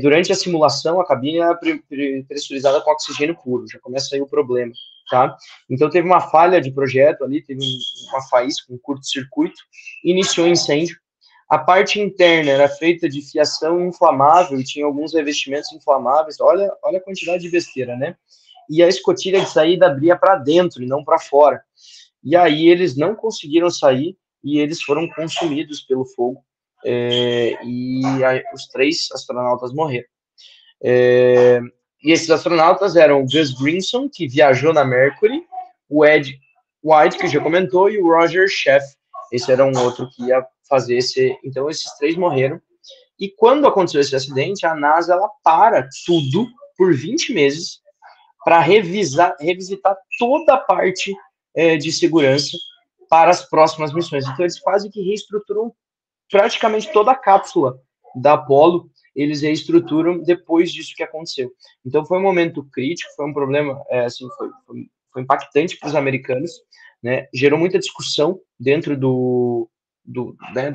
durante a simulação, a cabine era pressurizada com oxigênio puro, já começa aí o problema, tá? Então teve uma falha de projeto ali, teve uma faísca, um curto-circuito, iniciou o incêndio. A parte interna era feita de fiação inflamável e tinha alguns revestimentos inflamáveis. Olha a quantidade de besteira, né? E a escotilha de saída abria para dentro e não para fora. E aí eles não conseguiram sair e eles foram consumidos pelo fogo. Os 3 astronautas morreram. E esses astronautas eram o Gus Grissom, que viajou na Mercury, o Ed White, que já comentou, e o Roger Sheff. Esse era um outro que ia fazer esse. Então, esses 3 morreram. E quando aconteceu esse acidente, a NASA ela para tudo por 20 meses para revisitar toda a parte de segurança para as próximas missões. Então, eles quase que reestruturam praticamente toda a cápsula da Apollo, eles reestruturam depois disso que aconteceu. Então, foi um momento crítico, foi um problema, foi impactante para os americanos, né? Gerou muita discussão dentro do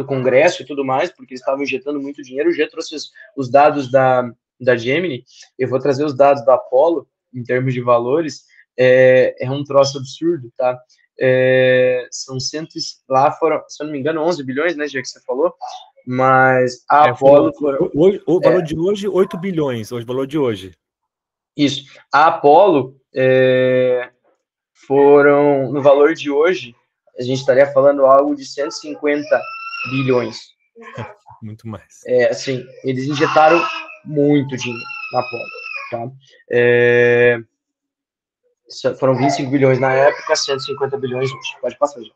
Congresso e tudo mais, porque eles estavam injetando muito dinheiro. Eu já trouxe os dados da Gemini, eu vou trazer os dados da Apollo, em termos de valores, é um troço absurdo, tá? São lá foram, se eu não me engano, 11 bilhões, né, já que você falou, mas a Apollo... O valor de hoje, 8 bilhões, o valor de hoje. Isso. A Apollo foram, no valor de hoje, a gente estaria falando algo de 150 bilhões. Muito mais. Assim, eles injetaram muito dinheiro na Apollo, tá? Foram 25 bilhões na época, 150 bilhões hoje. Pode passar, já.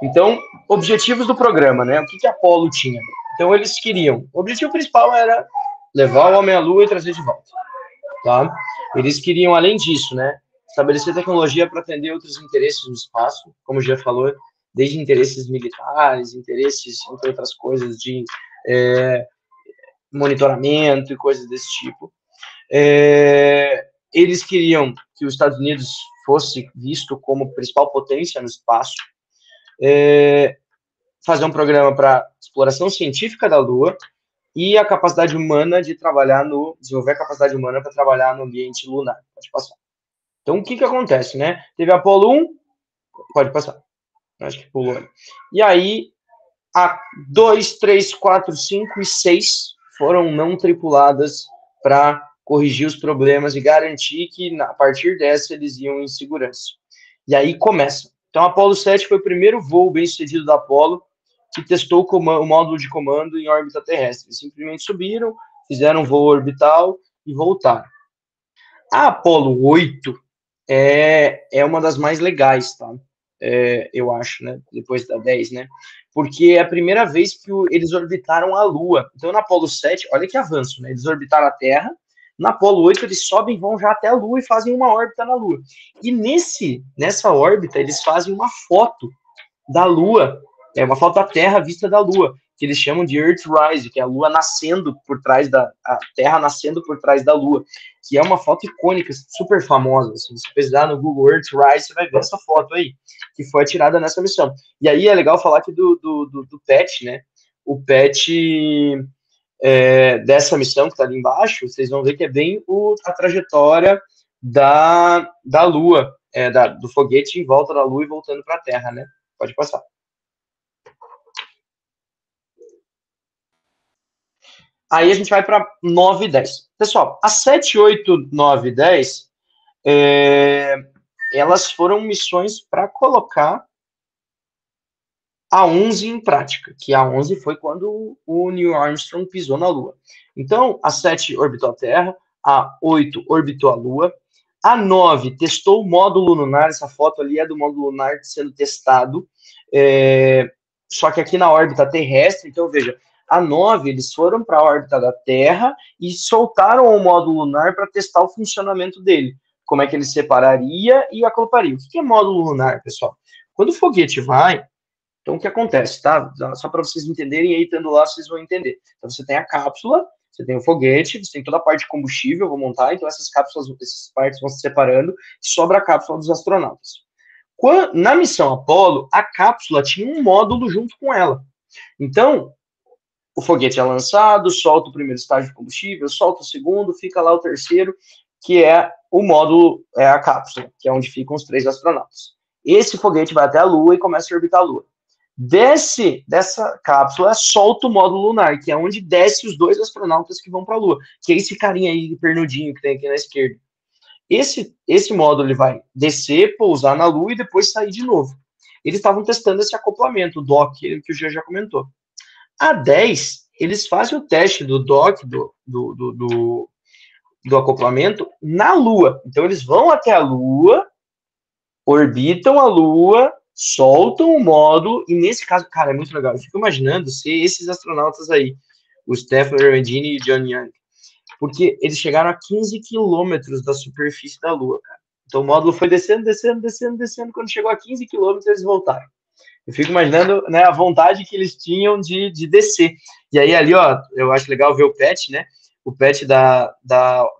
Então, objetivos do programa, né? O que a Apollo tinha? Então, eles queriam... O objetivo principal era levar o homem à Lua e trazer de volta, tá? Eles queriam, além disso, né? Estabelecer tecnologia para atender outros interesses no espaço, como já falou, desde interesses militares, interesses, entre outras coisas, de monitoramento e coisas desse tipo. Eles queriam que os Estados Unidos fosse visto como principal potência no espaço, fazer um programa para exploração científica da Lua e a capacidade humana de desenvolver a capacidade humana para trabalhar no ambiente lunar. Pode passar. Então, o que acontece, né? Teve a Apollo 1, pode passar. Acho que pulou. E aí, a 2, 3, 4, 5 e 6 foram não tripuladas para corrigir os problemas e garantir que, a partir dessa, eles iam em segurança. E aí começa. Então, a Apollo 7 foi o primeiro voo bem-sucedido da Apollo, que testou o módulo de comando em órbita terrestre. Eles simplesmente subiram, fizeram um voo orbital e voltaram. A Apollo 8 é uma das mais legais, tá? Eu acho, né? Depois da 10, né? Porque é a primeira vez que eles orbitaram a Lua. Então, na Apollo 7, olha que avanço, né? Eles orbitaram a Terra. Na Apollo 8, eles sobem, vão já até a Lua e fazem uma órbita na Lua. E nessa órbita, eles fazem uma foto da Lua, uma foto da Terra vista da Lua, que eles chamam de Earthrise, que é a Lua nascendo por trás a Terra nascendo por trás da Lua, que é uma foto icônica, super famosa. Assim, se pesquisar no Google Earthrise, você vai ver essa foto aí, que foi tirada nessa missão. E aí é legal falar aqui do PET, né? O PET dessa missão que está ali embaixo, vocês vão ver que é bem a trajetória da Lua, do foguete em volta da Lua e voltando para a Terra, né? Pode passar. Aí a gente vai para 9 e 10. Pessoal, as 7, 8, 9 e 10, elas foram missões para colocar a 11 em prática, que a 11 foi quando o Neil Armstrong pisou na Lua. Então, a 7 orbitou a Terra, a 8 orbitou a Lua, a 9 testou o módulo lunar, essa foto ali é do módulo lunar sendo testado, só que aqui na órbita terrestre, então veja, a 9 eles foram para a órbita da Terra e soltaram o módulo lunar para testar o funcionamento dele, como é que ele separaria e acoplaria. O que é módulo lunar, pessoal? Quando o foguete vai, então o que acontece, tá? Só para vocês entenderem, aí estando lá vocês vão entender. Então você tem a cápsula, você tem o foguete, você tem toda a parte de combustível, vou montar, então essas cápsulas, essas partes vão se separando, e sobra a cápsula dos astronautas. Na missão Apollo, a cápsula tinha um módulo junto com ela. Então, o foguete é lançado, solta o primeiro estágio de combustível, solta o segundo, fica lá o terceiro, que é o módulo, a cápsula, que é onde ficam os 3 astronautas. Esse foguete vai até a Lua e começa a orbitar a Lua. Desce dessa cápsula, solta o módulo lunar, que é onde desce os 2 astronautas que vão para a Lua, que é esse carinha aí, pernudinho, que tem aqui na esquerda. Esse módulo ele vai descer, pousar na Lua e depois sair de novo. Eles estavam testando esse acoplamento, o dock, que o Jean já comentou. A 10, eles fazem o teste do dock, do acoplamento, na Lua. Então, eles vão até a Lua, orbitam a Lua, soltam o módulo, e nesse caso, cara, é muito legal. Eu fico imaginando ser esses astronautas aí, o Stefan Erendini e o John Young, porque eles chegaram a 15 quilômetros da superfície da Lua, cara. Então, o módulo foi descendo, quando chegou a 15 quilômetros, eles voltaram. Eu fico imaginando, né, a vontade que eles tinham de descer. E aí, ali, ó, eu acho legal ver o patch, né? O patch da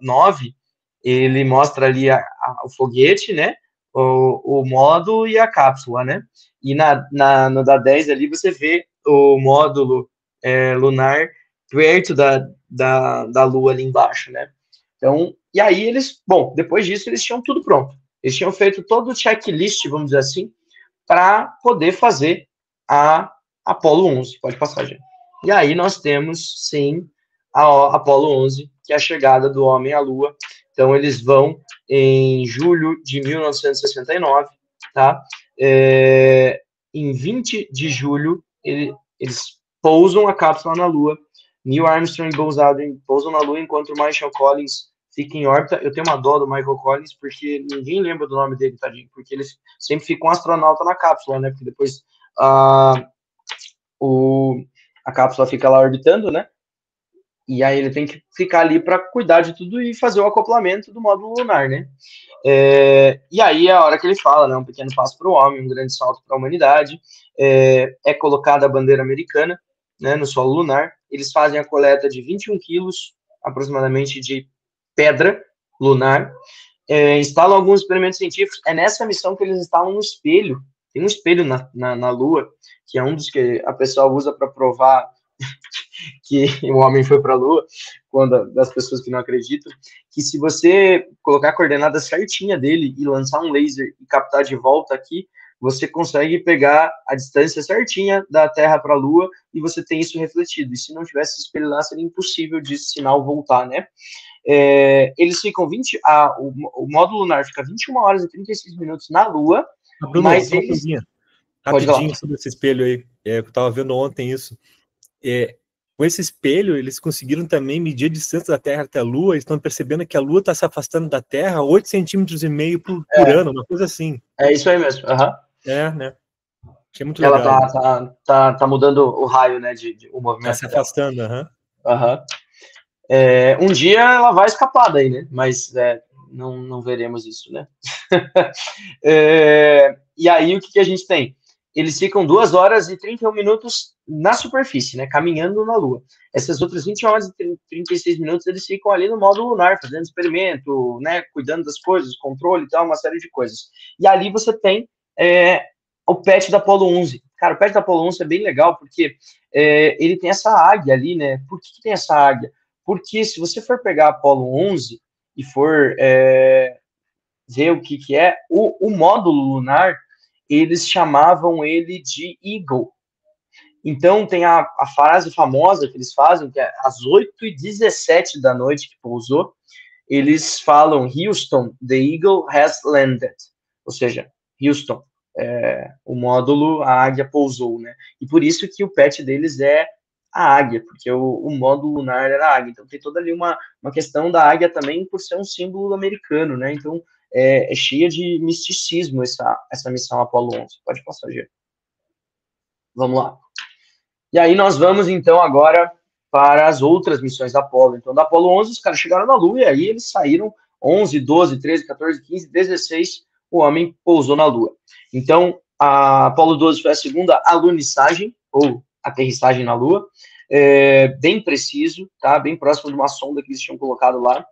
9, ele mostra ali o foguete, né? O módulo e a cápsula, né? E no da 10 ali você vê o módulo lunar perto da Lua ali embaixo, né? Então, e aí eles, bom, depois disso eles tinham tudo pronto. Eles tinham feito todo o checklist, vamos dizer assim, para poder fazer a Apollo 11. Pode passar, gente. E aí nós temos, sim, a Apollo 11, que é a chegada do homem à Lua. Então, eles vão em julho de 1969, tá? Em 20 de julho, eles pousam a cápsula na Lua. Neil Armstrong e Buzz Aldrin pousam na Lua, enquanto o Michael Collins fica em órbita. Eu tenho uma dó do Michael Collins, porque ninguém lembra do nome dele, tadinho, porque ele sempre fica um astronauta na cápsula, né? Porque depois a cápsula fica lá orbitando, né? E aí ele tem que ficar ali para cuidar de tudo e fazer o acoplamento do módulo lunar, né? E aí é a hora que ele fala, né? Um pequeno passo para o homem, um grande salto para a humanidade. É colocada a bandeira americana, né, no solo lunar. Eles fazem a coleta de 21 quilos, aproximadamente, de pedra lunar. Instalam alguns experimentos científicos. É nessa missão que eles instalam um espelho. Tem um espelho na Lua, que é um dos que a pessoa usa para provar que o homem foi para a Lua, das pessoas que não acreditam, que se você colocar a coordenada certinha dele e lançar um laser e captar de volta aqui, você consegue pegar a distância certinha da Terra para a Lua e você tem isso refletido. E se não tivesse espelho lá, seria impossível de sinal voltar, né? Eles ficam o módulo lunar fica 21 horas e 36 minutos na Lua, Bruno, mas eles... Rapidinho sobre esse espelho aí, eu estava vendo ontem isso. Com esse espelho, eles conseguiram também medir a distância da Terra até a Lua, e estão percebendo que a Lua está se afastando da Terra 8,5 centímetros por ano, uma coisa assim. É isso aí mesmo. Uhum. Né? Achei muito legal. Ela tá mudando o raio, né, o movimento. Está se afastando, Um dia ela vai escapar daí, né? Mas não veremos isso, né? E aí, o que a gente tem? Eles ficam 2 horas e 31 minutos na superfície, né, caminhando na Lua. Essas outras 20 horas e 36 minutos, eles ficam ali no módulo lunar, fazendo experimento, né, cuidando das coisas, controle e tal, uma série de coisas. E ali você tem o patch da Apollo 11. Cara, o pet da Apollo 11 é bem legal, porque ele tem essa águia ali, né? Por que tem essa águia? Porque se você for pegar a Apollo 11 e for ver o que é, o módulo lunar, eles chamavam ele de Eagle. Então, tem a frase famosa que eles fazem, que é às 8h17 da noite que pousou, eles falam, Houston, the Eagle has landed. Ou seja, Houston, o módulo, a águia pousou, né? E por isso que o pet deles é a águia, porque o módulo lunar era a águia. Então, tem toda ali uma questão da águia também por ser um símbolo americano, né? Então, é cheia de misticismo essa missão Apollo 11. Pode passar, Gê. Vamos lá. E aí nós vamos, então, agora para as outras missões da Apollo. Então, da Apollo 11, os caras chegaram na Lua, e aí eles saíram 11, 12, 13, 14, 15, 16, o homem pousou na Lua. Então, a Apollo 12 foi a segunda alunissagem, ou aterrissagem na Lua, bem preciso, tá? Bem próximo de uma sonda que eles tinham colocado lá.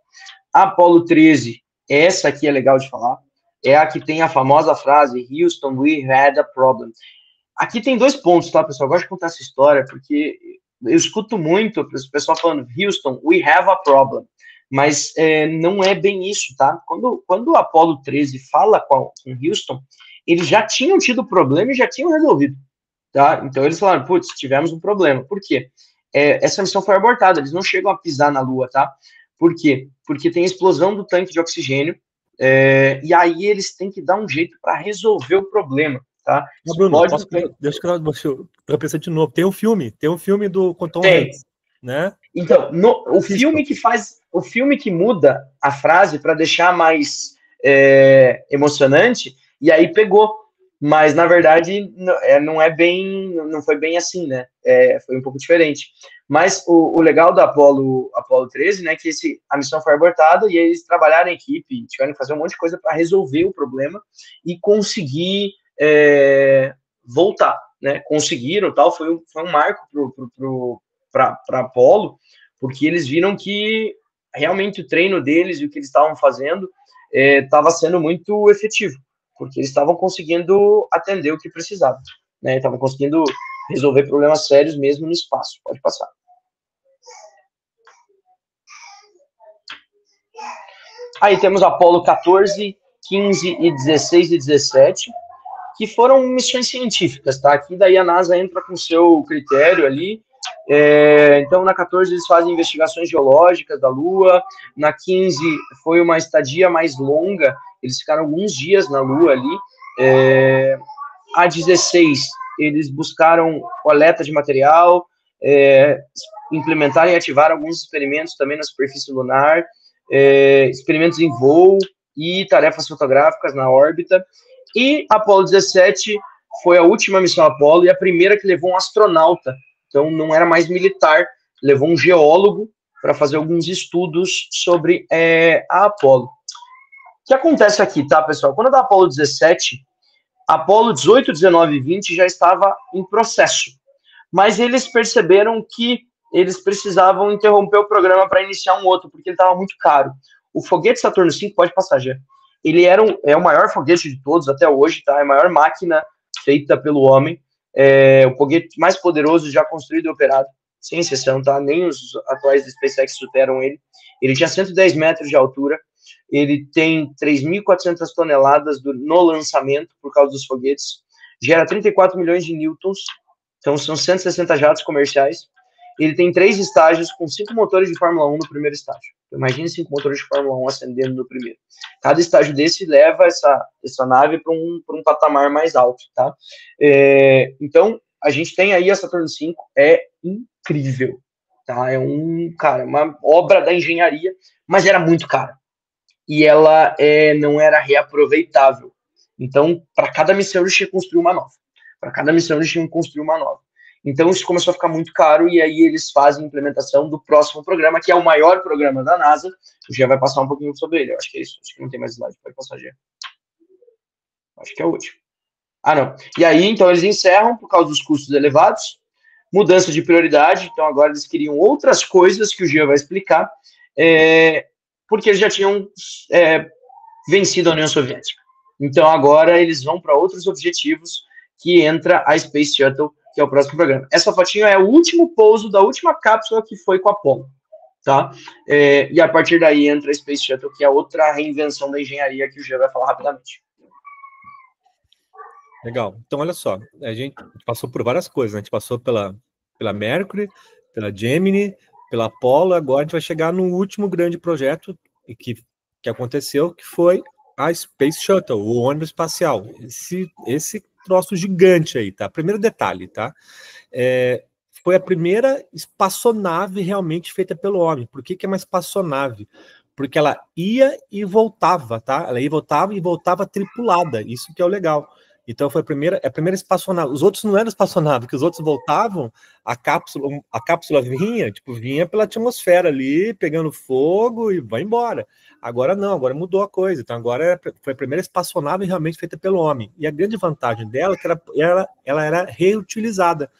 A Apollo 13, essa aqui é legal de falar, é a que tem a famosa frase, Houston, we had a problem. Aqui tem 2 pontos, tá, pessoal? Eu gosto de contar essa história, porque eu escuto muito o pessoal falando, Houston, we have a problem. Mas não é bem isso, tá? Quando o Apollo 13 fala com Houston, eles já tinham tido problema e já tinham resolvido, tá? Então eles falaram, putz, tivemos um problema. Por quê? Essa missão foi abortada, eles não chegam a pisar na Lua, tá? Por quê? Porque tem explosão do tanque de oxigênio, e aí eles têm que dar um jeito para resolver o problema. Tá? Bruno, deixa eu pensar de novo. Tem um filme do Tom Hanks, né? Então, o filme que muda a frase para deixar mais emocionante, e aí pegou. Mas na verdade não foi bem assim, né? Foi um pouco diferente. Mas o legal da Apollo 13, né, que a missão foi abortada e eles trabalharam em equipe, tiveram que fazer um monte de coisa para resolver o problema e conseguir voltar, né? Conseguiram, tal, foi um marco para Apollo, porque eles viram que realmente o treino deles e o que eles estavam fazendo estava sendo muito efetivo, porque eles estavam conseguindo atender o que precisavam, né? Estavam conseguindo resolver problemas sérios mesmo no espaço. Pode passar. Aí temos Apollo 14, 15 e 16 e 17, que foram missões científicas, tá? Aqui daí a NASA entra com seu critério ali. Então, na 14 eles fazem investigações geológicas da Lua, na 15 foi uma estadia mais longa, eles ficaram alguns dias na Lua ali. A 16 eles buscaram coleta de material, implementaram e ativaram alguns experimentos também na superfície lunar, experimentos em voo e tarefas fotográficas na órbita. E Apollo 17 foi a última missão Apollo e a primeira que levou um astronauta. Então, não era mais militar, levou um geólogo para fazer alguns estudos sobre a Apollo. O que acontece aqui, tá, pessoal? Quando da Apollo 17, Apollo 18, 19 e 20 já estava em processo. Mas eles perceberam que eles precisavam interromper o programa para iniciar um outro, porque ele estava muito caro. O foguete Saturno V, pode passar, já. Ele é o maior foguete de todos até hoje, tá? É a maior máquina feita pelo homem. O foguete mais poderoso já construído e operado, sem exceção, tá? Nem os atuais da SpaceX superam ele. Ele tinha 110 metros de altura. Ele tem 3.400 toneladas no lançamento, por causa dos foguetes. Gera 34 milhões de newtons. Então, são 160 jatos comerciais. Ele tem 3 estágios com 5 motores de Fórmula 1 no primeiro estágio. Imagine 5 motores de Fórmula 1 acendendo no primeiro. Cada estágio desse leva essa nave para um patamar mais alto, tá? Então, a gente tem aí a Saturno V, é incrível, tá? Uma obra da engenharia, mas era muito cara. E ela não era reaproveitável. Então, para cada missão, eles tinham que construir uma nova. Para cada missão, eles tinham que construir uma nova. Então, isso começou a ficar muito caro, e aí eles fazem a implementação do próximo programa, que é o maior programa da NASA. O Gia vai passar um pouquinho sobre ele. Eu acho que é isso. Acho que não tem mais slide. Pode passar, Gia. Acho que é o último. Ah, não. E aí, então, eles encerram por causa dos custos elevados, mudança de prioridade. Então, agora eles queriam outras coisas que o Gia vai explicar, porque eles já tinham vencido a União Soviética. Então, agora eles vão para outros objetivos, que entra a Space Shuttle, que é o próximo programa. Essa fotinho é o último pouso da última cápsula que foi com a Apollo, tá? E a partir daí entra a Space Shuttle, que é outra reinvenção da engenharia que o Gê vai falar rapidamente. Legal. Então, olha só, a gente passou por várias coisas, né? A gente passou pela Mercury, pela Gemini, pela Apollo, agora a gente vai chegar no último grande projeto que aconteceu, que foi a Space Shuttle, o ônibus espacial. Esse troço gigante aí, tá? Primeiro detalhe, tá? Foi a primeira espaçonave realmente feita pelo homem. Por que é uma espaçonave? Porque ela ia e voltava, tá? Ela ia e voltava tripulada. Isso que é o legal. Então foi a primeira espaçonave. Os outros não eram espaçonaves, porque os outros voltavam, a cápsula vinha pela atmosfera ali, pegando fogo e vai embora. Agora não, agora mudou a coisa. Então agora foi a primeira espaçonave realmente feita pelo homem. E a grande vantagem dela é que ela era reutilizada.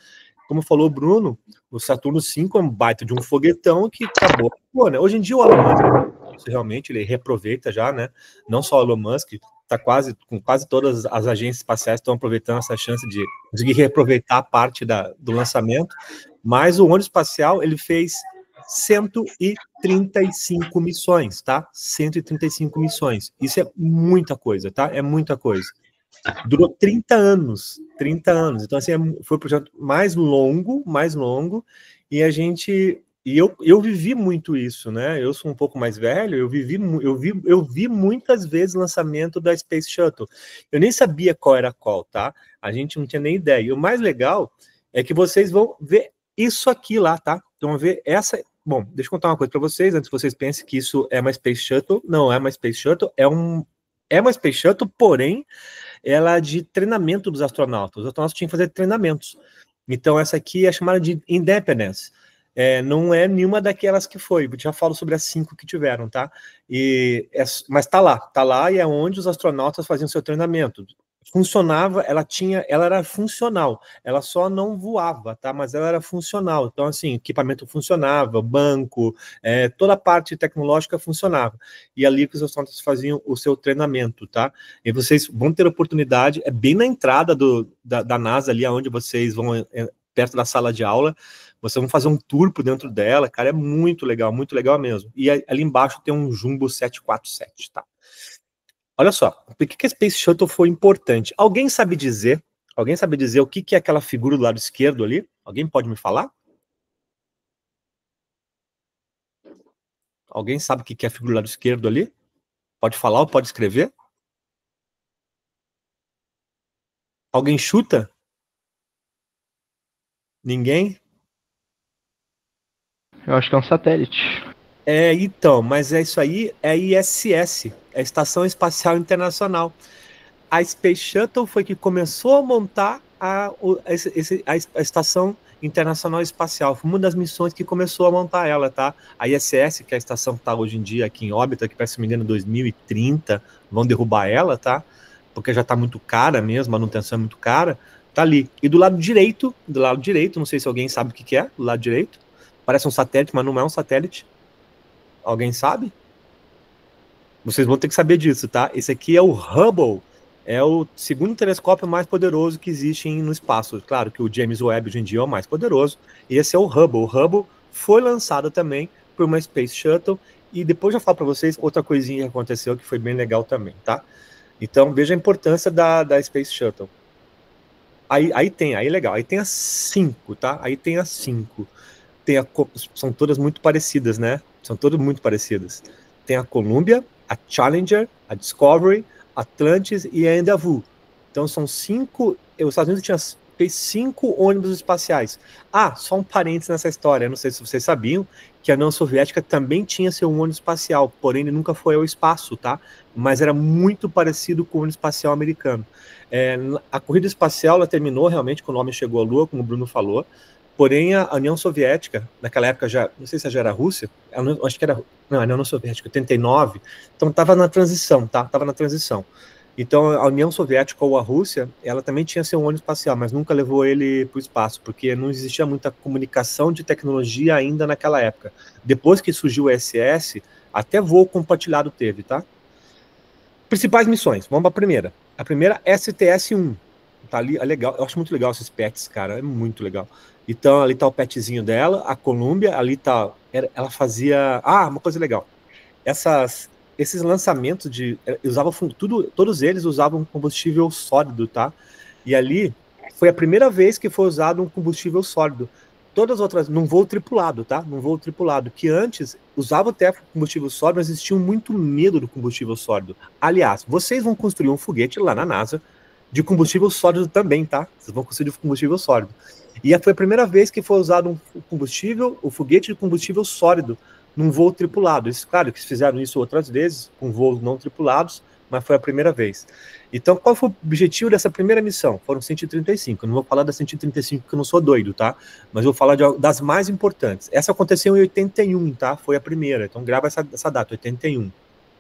Como falou o Bruno, o Saturno V é um baita de um foguetão que acabou. Pô, né? Hoje em dia o Elon Musk, realmente, ele reaproveita já, né? Não só o Elon Musk, com quase todas as agências espaciais estão aproveitando essa chance de conseguir reaproveitar parte do lançamento, mas o ônibus espacial, ele fez 135 missões, tá? 135 missões. Isso é muita coisa, tá? É muita coisa. Durou 30 anos. Então, assim, foi o projeto mais longo, e eu vivi muito isso, né? Eu sou um pouco mais velho, eu vi muitas vezes o lançamento da Space Shuttle. Eu nem sabia qual era qual, tá? A gente não tinha nem ideia. E o mais legal é que vocês vão ver isso aqui lá, tá? Então, vão ver essa... Bom, deixa eu contar uma coisa para vocês, antes que vocês pensem que isso é uma Space Shuttle. Não é uma Space Shuttle, é uma Space Shuttle, porém, ela é de treinamento dos astronautas. Os astronautas tinham que fazer treinamentos. Então, essa aqui é chamada de Independence. Não é nenhuma daquelas que foi. Eu já falo sobre as 5 que tiveram, tá? Mas tá lá e é onde os astronautas faziam seu treinamento. Funcionava, ela era funcional, ela só não voava, tá? Mas ela era funcional. Então, assim, equipamento funcionava, banco, toda a parte tecnológica funcionava. E ali que os astronautas faziam o seu treinamento, tá? E vocês vão ter oportunidade, é bem na entrada da NASA, ali onde vocês vão, perto da sala de aula, vocês vão fazer um tour por dentro dela, cara, é muito legal mesmo. E ali embaixo tem um Jumbo 747, tá? Olha só, por que a Space Shuttle foi importante? Alguém sabe dizer o que é aquela figura do lado esquerdo ali? Alguém pode me falar? Alguém sabe o que é a figura do lado esquerdo ali? Pode falar ou pode escrever? Alguém chuta? Ninguém? Eu acho que é um satélite. Então, mas é isso aí, é a ISS, é a Estação Espacial Internacional. A Space Shuttle foi que começou a montar a Estação Internacional Espacial. Foi uma das missões que começou a montar ela, tá? A ISS, que é a estação que está hoje em dia aqui em órbita, que parece, se me engano, em 2030, vão derrubar ela, tá? Porque já está muito cara mesmo, a manutenção é muito cara, tá ali. E do lado direito, não sei se alguém sabe o que é, do lado direito, parece um satélite, mas não é um satélite. Alguém sabe? Vocês vão ter que saber disso, tá? Esse aqui é o Hubble. É o segundo telescópio mais poderoso que existe no espaço. Claro que o James Webb hoje em dia é o mais poderoso. E esse é o Hubble. O Hubble foi lançado também por uma Space Shuttle. E depois eu falo para vocês outra coisinha que aconteceu que foi bem legal também, tá? Então veja a importância da Space Shuttle. Aí legal. Aí tem as 5, tá? Aí tem as 5. São todas muito parecidas, né? São todas muito parecidas. Tem a Columbia, a Challenger, a Discovery, Atlantis e a Endeavour. Então são 5. Os Estados Unidos fez 5 ônibus espaciais. Só um parênteses nessa história. Eu não sei se vocês sabiam que a União Soviética também tinha seu ônibus espacial, porém ele nunca foi ao espaço, tá? Mas era muito parecido com o ônibus espacial americano. A corrida espacial ela terminou realmente quando o homem chegou à Lua, como o Bruno falou. Porém, a União Soviética, naquela época já, não sei se já era a Rússia, acho que era, não, a União Soviética, 89, então estava na transição, tá? Estava na transição. Então, a União Soviética ou a Rússia, ela também tinha seu ônibus espacial, mas nunca levou ele para o espaço, porque não existia muita comunicação de tecnologia ainda naquela época. Depois que surgiu o ISS, até voo compartilhado teve, tá? Principais missões, vamos para a primeira. A primeira, STS-1. Tá ali, é legal. Eu acho muito legal esses pets, cara. É muito legal. Então, ali tá o petzinho dela, a Columbia, ali tá. Ela fazia. Ah, uma coisa legal. Esses lançamentos usavam todos eles usavam combustível sólido, tá? E ali foi a primeira vez que foi usado um combustível sólido. Todas as outras, num voo tripulado, tá? Num voo tripulado, que antes usava até combustível sólido, mas eles tinham muito medo do combustível sólido. Aliás, vocês vão construir um foguete lá na NASA de combustível sólido também, tá? Vocês vão construir combustível sólido. E foi a primeira vez que foi usado um foguete de combustível sólido num voo tripulado. Eles, claro, que fizeram isso outras vezes, com voos não tripulados, mas foi a primeira vez. Então, qual foi o objetivo dessa primeira missão? Foram 135. Eu não vou falar da 135 porque eu não sou doido, tá? Mas eu vou falar das mais importantes. Essa aconteceu em 81, tá? Foi a primeira. Então, grava essa data, 81.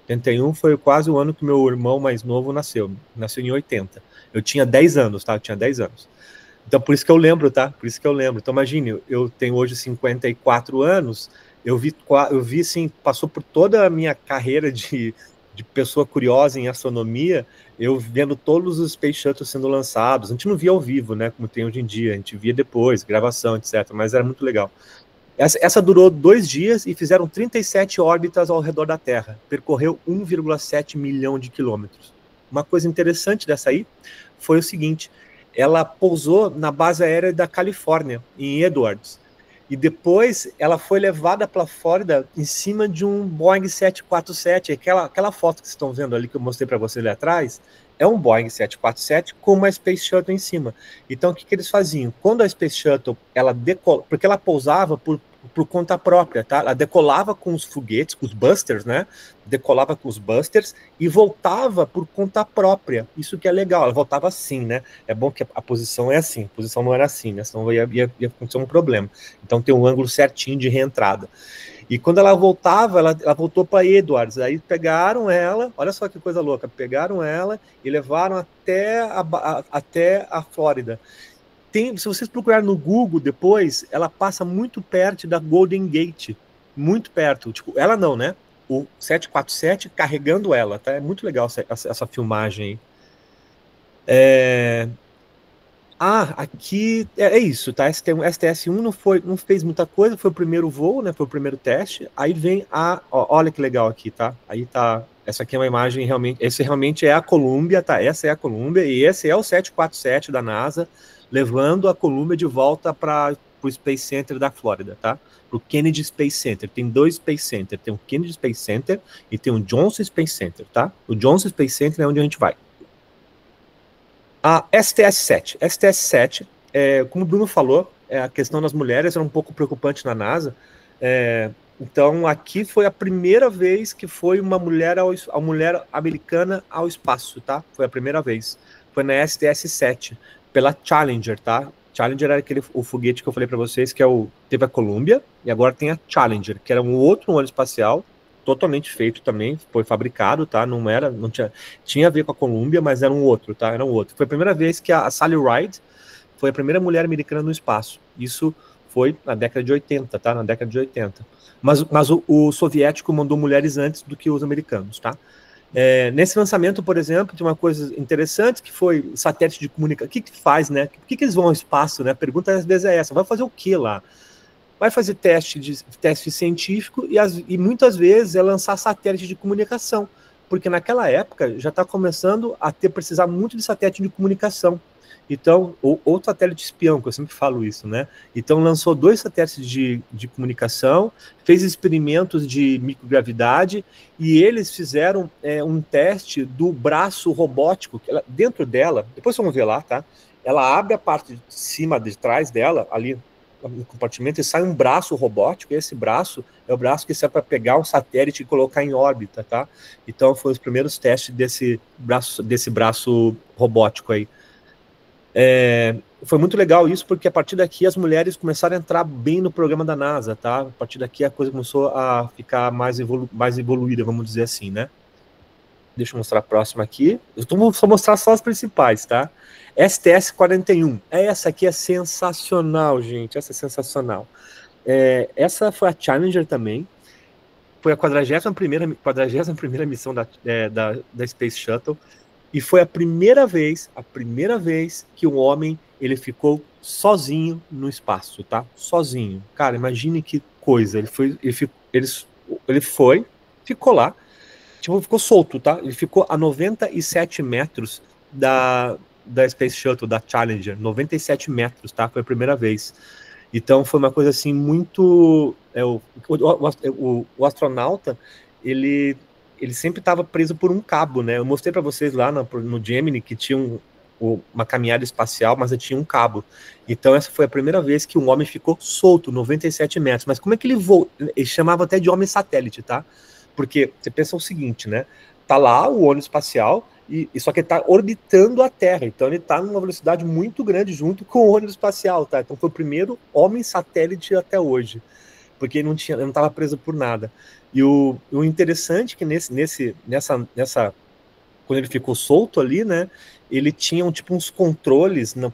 81 foi quase o ano que meu irmão mais novo nasceu. Nasceu em 80. Eu tinha 10 anos, tá? Eu tinha 10 anos. Então, por isso que eu lembro, tá? Por isso que eu lembro. Então, imagine, eu tenho hoje 54 anos, eu vi assim, passou por toda a minha carreira de pessoa curiosa em astronomia, eu vendo todos os Space Shuttles sendo lançados. A gente não via ao vivo, né, como tem hoje em dia, a gente via depois, gravação, etc., mas era muito legal. Essa durou 2 dias e fizeram 37 órbitas ao redor da Terra. Percorreu 1,7 milhão de quilômetros. Uma coisa interessante dessa aí foi o seguinte: ela pousou na base aérea da Califórnia, em Edwards. E depois ela foi levada para a Flórida em cima de um Boeing 747. Aquela foto que vocês estão vendo ali, que eu mostrei para vocês ali atrás, é um Boeing 747 com uma Space Shuttle em cima. Então, o que eles faziam? Quando a Space Shuttle, ela decola, porque ela pousava por conta própria, tá? Ela decolava com os foguetes, com os busters, né? Decolava com os busters e voltava por conta própria. Isso que é legal, ela voltava assim, né? É bom que a posição é assim, a posição não era assim, né? Senão ia acontecer um problema. Então tem um ângulo certinho de reentrada. E quando ela voltava, ela voltou para Edwards. Aí pegaram ela, olha só que coisa louca, pegaram ela e levaram até a Flórida. Se vocês procurarem no Google depois, ela passa muito perto da Golden Gate, muito perto. Tipo, ela não, né? O 747 carregando ela, tá? É muito legal essa filmagem aí. Aqui é isso, tá? STS-1 não fez muita coisa, foi o primeiro voo, né? Foi o primeiro teste. Aí vem olha que legal aqui, tá? Aí tá. Essa aqui é uma imagem realmente. Esse realmente é a Columbia, tá? Essa é a Columbia e esse é o 747 da NASA, levando a Columbia de volta para o Space Center da Flórida, tá? Para o Kennedy Space Center. Tem 2 Space Center. Tem o Kennedy Space Center e tem o Johnson Space Center, tá? O Johnson Space Center é onde a gente vai. A STS-7, como o Bruno falou, a questão das mulheres era um pouco preocupante na NASA. Então, aqui foi a primeira vez que foi uma mulher americana ao espaço, tá? Foi a primeira vez. Foi na STS-7, pela Challenger, tá? Challenger era o foguete que eu falei para vocês, que teve a Columbia, e agora tem a Challenger, que era um outro ônibus espacial, totalmente feito também, foi fabricado, tá? Não tinha a ver com a Columbia, mas era um outro, tá? Era um outro. Foi a primeira vez que a Sally Ride foi a primeira mulher americana no espaço. Isso foi na década de 80, tá? Na década de 80. Mas o soviético mandou mulheres antes do que os americanos, tá? Nesse lançamento, por exemplo, tem uma coisa interessante que foi satélite de comunicação. O que faz, né? Por que eles vão ao espaço, né? A pergunta às vezes é essa: vai fazer o que lá? Vai fazer teste científico e muitas vezes é lançar satélite de comunicação, porque naquela época já está começando a precisar muito de satélite de comunicação. Então, ou satélite espião, que eu sempre falo isso, né? Então lançou 2 satélites de comunicação, fez experimentos de microgravidade e eles fizeram um teste do braço robótico, que dentro dela, depois vamos ver lá, tá? Ela abre a parte de cima, de trás dela, ali no compartimento, e sai um braço robótico, e esse braço é o braço que serve para pegar um satélite e colocar em órbita, tá? Então, foi os primeiros testes desse braço robótico aí. Foi muito legal isso, porque a partir daqui as mulheres começaram a entrar bem no programa da NASA, tá? A partir daqui a coisa começou a ficar mais evoluída, vamos dizer assim, né? Deixa eu mostrar a próxima aqui. Eu vou só mostrar só as principais, tá? STS-41. Essa aqui é sensacional, gente. Essa é sensacional. Essa foi a Challenger também. Foi a 41ª missão da Space Shuttle. E foi a primeira vez que um homem ele ficou sozinho no espaço, tá? Sozinho. Cara, imagine que coisa. Ele ficou lá, tipo, ficou solto, tá? Ele ficou a 97 metros da Space Shuttle, da Challenger. 97 metros, tá? Foi a primeira vez. Então foi uma coisa assim muito... o astronauta, ele sempre estava preso por um cabo, né? Eu mostrei para vocês lá no Gemini que tinha uma caminhada espacial, mas tinha um cabo. Então essa foi a primeira vez que um homem ficou solto, 97 metros. Mas como é que ele voou? Ele chamava até de homem satélite, tá? Porque você pensa o seguinte, né? Tá lá o ônibus espacial, e só que ele está orbitando a Terra, então ele está numa velocidade muito grande junto com o ônibus espacial, tá? Então foi o primeiro homem satélite até hoje, porque ele não estava preso por nada. E o interessante é que quando ele ficou solto ali, né? Ele tinha tipo uns controles no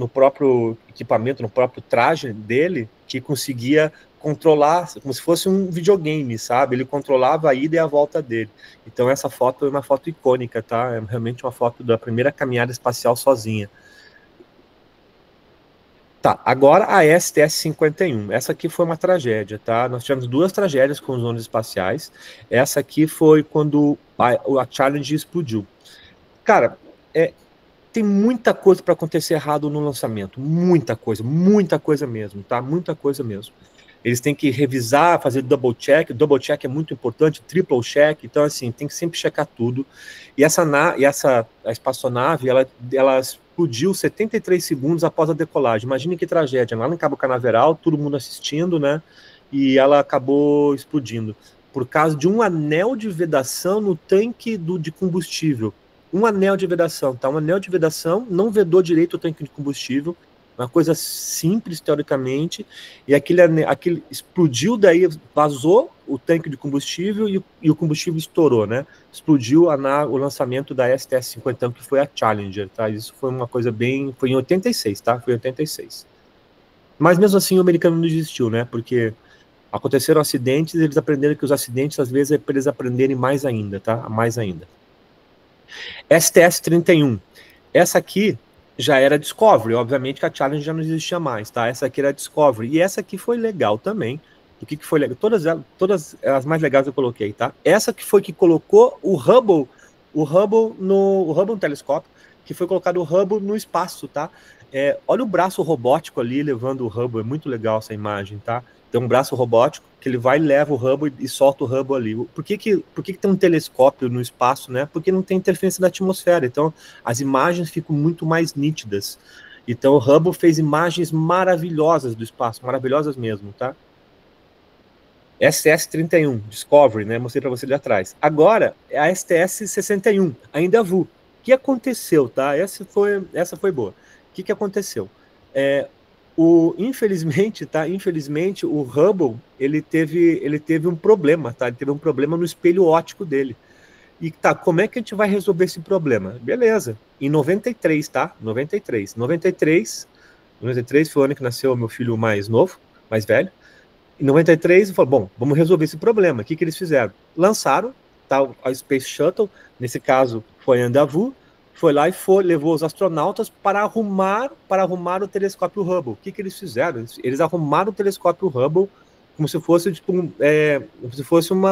próprio equipamento, no próprio traje dele, que conseguia controlar, como se fosse um videogame, sabe? Ele controlava a ida e a volta dele. Então essa foto é uma foto icônica, tá? É realmente uma foto da primeira caminhada espacial sozinha. Tá, agora a STS-51. Essa aqui foi uma tragédia, tá? Nós tivemos 2 tragédias com os ônibus espaciais. Essa aqui foi quando a Challenger explodiu. Cara, tem muita coisa para acontecer errado no lançamento. Muita coisa mesmo, tá? Muita coisa mesmo. Eles têm que revisar, fazer double check. Double check é muito importante, triple check. Então, assim, tem que sempre checar tudo. E a espaçonave, ela explodiu 73 segundos após a decolagem. Imagine que tragédia. Lá no Cabo Canaveral, todo mundo assistindo, né? E ela acabou explodindo por causa de um anel de vedação no tanque de combustível. Um anel de vedação, tá? Um anel de vedação não vedou direito o tanque de combustível. Uma coisa simples, teoricamente, e aquele explodiu, daí vazou o tanque de combustível e o combustível estourou, né? Explodiu o lançamento da STS-51, que foi a Challenger, tá? Isso foi uma coisa foi em 86, tá? Foi em 86. Mas mesmo assim o americano não desistiu, né? Porque aconteceram acidentes, eles aprenderam que os acidentes, às vezes, é para eles aprenderem mais ainda, tá? Mais ainda. STS-31. Essa aqui já era Discovery, obviamente que a Challenger já não existia mais, tá? Essa aqui era Discovery, e essa aqui foi legal também. O que foi legal? Todas as mais legais eu coloquei, tá? Essa que foi que colocou o Hubble no telescópio, que foi colocado o Hubble no espaço, tá? Olha o braço robótico ali levando o Hubble, é muito legal essa imagem, tá? Tem um braço robótico que ele vai, leva o Hubble e solta o Hubble ali. Por que tem um telescópio no espaço, né? Porque não tem interferência da atmosfera, então as imagens ficam muito mais nítidas. Então o Hubble fez imagens maravilhosas do espaço, maravilhosas mesmo, tá? STS-31, Discovery, né? Mostrei para você ali atrás. Agora, é a STS-61, ainda VU. O que aconteceu, tá? Essa foi boa. O que aconteceu? Infelizmente, tá? Infelizmente, o Hubble, ele teve um problema, tá? Ele teve um problema no espelho óptico dele. E tá, como é que a gente vai resolver esse problema? Beleza. Em 93, tá? 93 foi o ano que nasceu o meu filho mais novo, mais velho. Em 93, eu falei, bom, vamos resolver esse problema. O que eles fizeram? Lançaram, tá, a Space Shuttle, nesse caso foi a Endeavour, foi lá e levou os astronautas para arrumar o telescópio Hubble. O que eles fizeram? Eles arrumaram o telescópio Hubble como se fosse, tipo, como se fosse como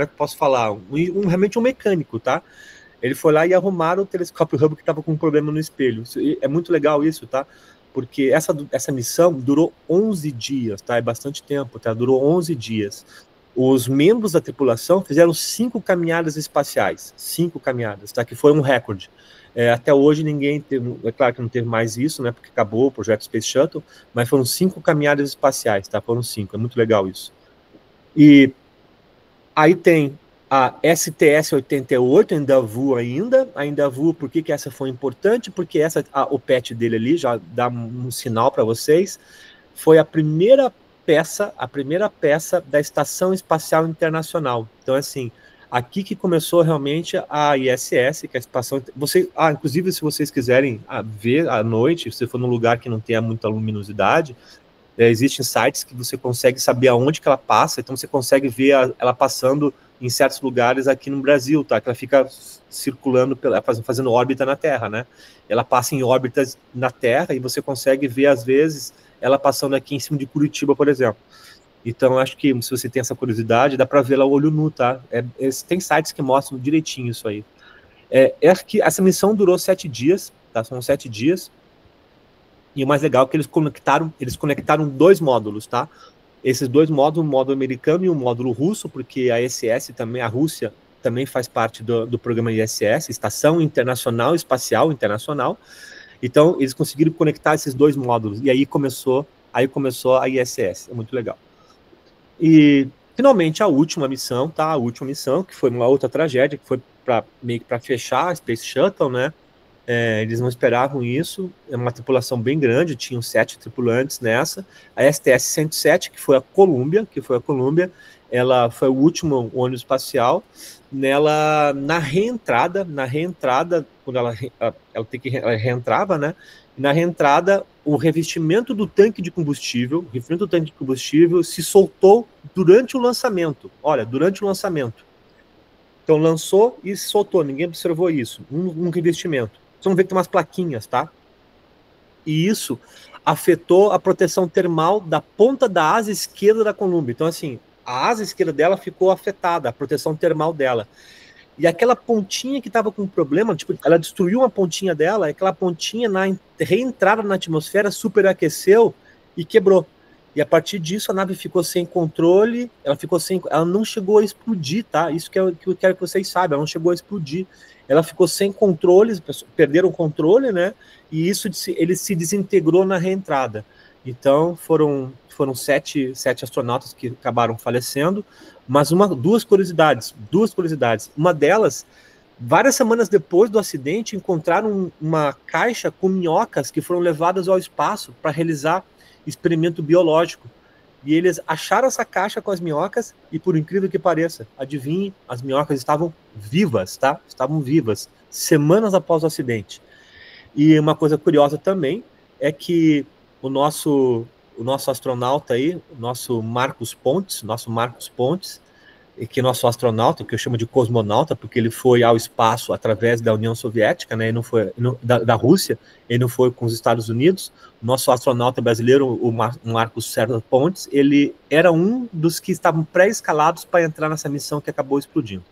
é que eu posso falar? Realmente um mecânico, tá? Ele foi lá e arrumaram o telescópio Hubble que estava com um problema no espelho. É muito legal isso, tá? Porque essa missão durou 11 dias, tá? É bastante tempo, tá? Durou 11 dias. Os membros da tripulação fizeram 5 caminhadas espaciais. 5 caminhadas, tá? Que foi um recorde. Até hoje ninguém teve, é claro que não teve mais isso, né? Porque acabou o projeto Space Shuttle, mas foram 5 caminhadas espaciais, tá? Foram 5, é muito legal isso. E aí tem a STS-88, ainda VU, por que essa foi importante? Porque o PET dele ali, já dá um sinal para vocês, foi a primeira peça da Estação Espacial Internacional. Então, assim, aqui que começou realmente a ISS, que é a estação... inclusive, se vocês quiserem ver à noite, se for num lugar que não tenha muita luminosidade, existem sites que você consegue saber aonde que ela passa, então você consegue ver ela passando em certos lugares aqui no Brasil, tá? Que ela fica circulando, fazendo órbita na Terra, né? Ela passa em órbitas na Terra e você consegue ver, às vezes, ela passando aqui em cima de Curitiba, por exemplo. Então, acho que se você tem essa curiosidade, dá para ver lá o olho nu, tá? Tem sites que mostram direitinho isso aí. Essa missão durou 7 dias, tá? São 7 dias. E o mais legal é que eles conectaram 2 módulos, tá? Esses 2 módulos, um módulo americano e um módulo russo, porque a ISS também, a Rússia, também faz parte do programa ISS, Estação Internacional Espacial Internacional. Então, eles conseguiram conectar esses 2 módulos. E aí começou a ISS. É muito legal. E, finalmente, a última missão, tá? A última missão, que foi uma outra tragédia, que foi meio que para fechar a Space Shuttle, né? Eles não esperavam isso, é uma tripulação bem grande, tinham 7 tripulantes nessa. A STS-107, que foi a Columbia, ela foi o último ônibus espacial. Na reentrada, quando ela reentrava, né? Na reentrada, o revestimento do tanque de combustível, se soltou durante o lançamento. Olha, durante o lançamento. Então lançou e se soltou, ninguém observou isso, um revestimento. Vocês vão ver que tem umas plaquinhas, tá? E isso afetou a proteção termal da ponta da asa esquerda da Columbia. Então, assim, a asa esquerda dela ficou afetada, a proteção termal dela. E aquela pontinha que estava com problema, tipo, ela destruiu uma pontinha dela, aquela pontinha na reentrada na atmosfera superaqueceu e quebrou. E a partir disso a nave ficou sem controle, ela não chegou a explodir, tá? Isso que eu quero que vocês saibam, ela não chegou a explodir. Ela ficou sem controle, perderam o controle, né? E ele se desintegrou na reentrada. Então foram 7 astronautas que acabaram falecendo, mas duas curiosidades. Uma delas, várias semanas depois do acidente, encontraram uma caixa com minhocas que foram levadas ao espaço para realizar experimento biológico. E eles acharam essa caixa com as minhocas e, por incrível que pareça, adivinhe, as minhocas estavam vivas, tá? Estavam vivas, semanas após o acidente. E uma coisa curiosa também é que o nosso astronauta aí, o nosso Marcos Pontes, que é nosso astronauta, que eu chamo de cosmonauta, porque ele foi ao espaço através da União Soviética, né, da Rússia, ele não foi com os Estados Unidos. O nosso astronauta brasileiro, o Marcos Sérgio Pontes, ele era um dos que estavam pré-escalados para entrar nessa missão que acabou explodindo.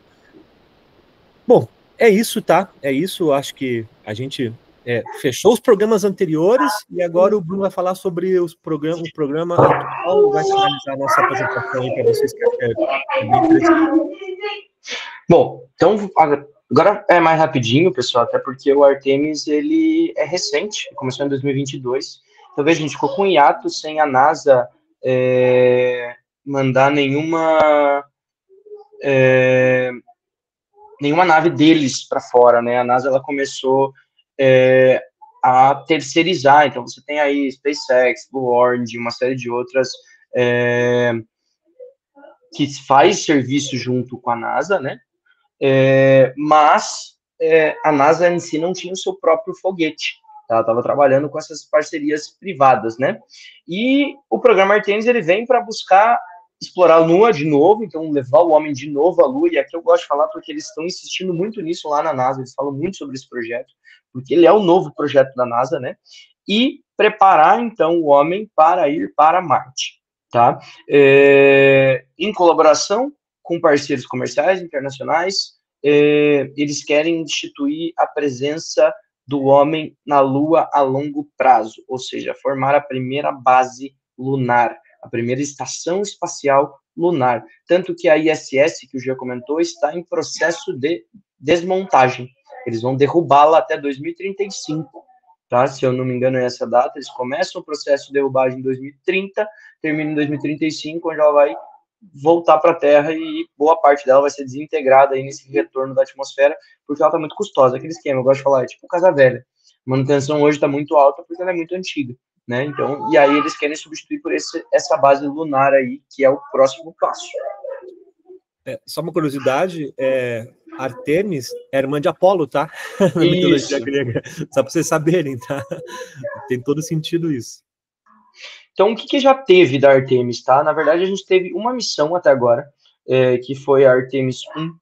Bom, é isso, tá? É isso, acho que a gente fechou os programas anteriores e agora o Bruno vai falar sobre o programa atual, vai finalizar a nossa apresentação aí para vocês, que é bem interessante. Bom, então agora é mais rapidinho, pessoal, até porque o Artemis ele é recente, começou em 2022. Então, veja, a gente ficou com hiato sem a NASA mandar nenhuma nave deles para fora, né? A NASA ela começou a terceirizar, então você tem aí SpaceX, Blue Origin, uma série de outras que faz serviço junto com a NASA, né? Mas a NASA em si não tinha o seu próprio foguete, ela estava trabalhando com essas parcerias privadas, né? E o programa Artemis ele vem para buscar explorar a Lua de novo, então levar o homem de novo à Lua, e aqui eu gosto de falar porque eles estão insistindo muito nisso lá na NASA, eles falam muito sobre esse projeto, porque ele é o novo projeto da NASA, né? E preparar, então, o homem para ir para Marte, tá? Em colaboração com parceiros comerciais internacionais, eles querem instituir a presença do homem na Lua a longo prazo, ou seja, formar a primeira base lunar, a primeira estação espacial lunar. Tanto que a ISS, que o Gia comentou, está em processo de desmontagem. Eles vão derrubá-la até 2035, tá? Se eu não me engano é essa data. Eles começam o processo de derrubagem em 2030, terminam em 2035, onde ela vai voltar para a Terra e boa parte dela vai ser desintegrada aí nesse retorno da atmosfera, porque ela está muito custosa. Aquele esquema, eu gosto de falar, é tipo casa velha. A manutenção hoje está muito alta porque ela é muito antiga, né? Então, e aí eles querem substituir por essa base lunar aí, que é o próximo passo. Só uma curiosidade, Artemis é irmã de Apolo, tá? Na mitologia grega. Só para vocês saberem, tá? Tem todo sentido isso. Então, o que já teve da Artemis, tá? Na verdade, a gente teve uma missão até agora, que foi a Artemis 1,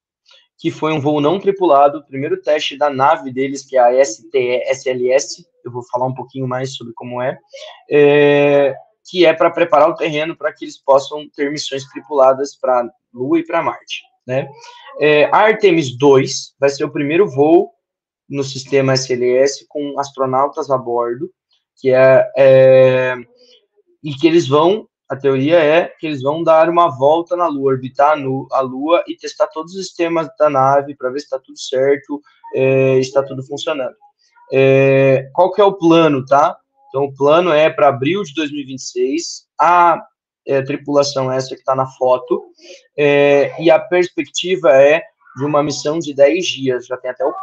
que foi um voo não tripulado, o primeiro teste da nave deles, que é a STE-SLS, eu vou falar um pouquinho mais sobre como que é para preparar o terreno para que eles possam ter missões tripuladas para a Lua e para Marte, né? A Artemis 2 vai ser o primeiro voo no sistema SLS com astronautas a bordo, e que eles vão, a teoria é que eles vão dar uma volta na Lua, orbitar a Lua e testar todos os sistemas da nave para ver se está tudo certo, está tudo funcionando. Qual que é o plano, tá? Então, o plano é para abril de 2026, a tripulação essa que está na foto, e a perspectiva é de uma missão de 10 dias, já tem até o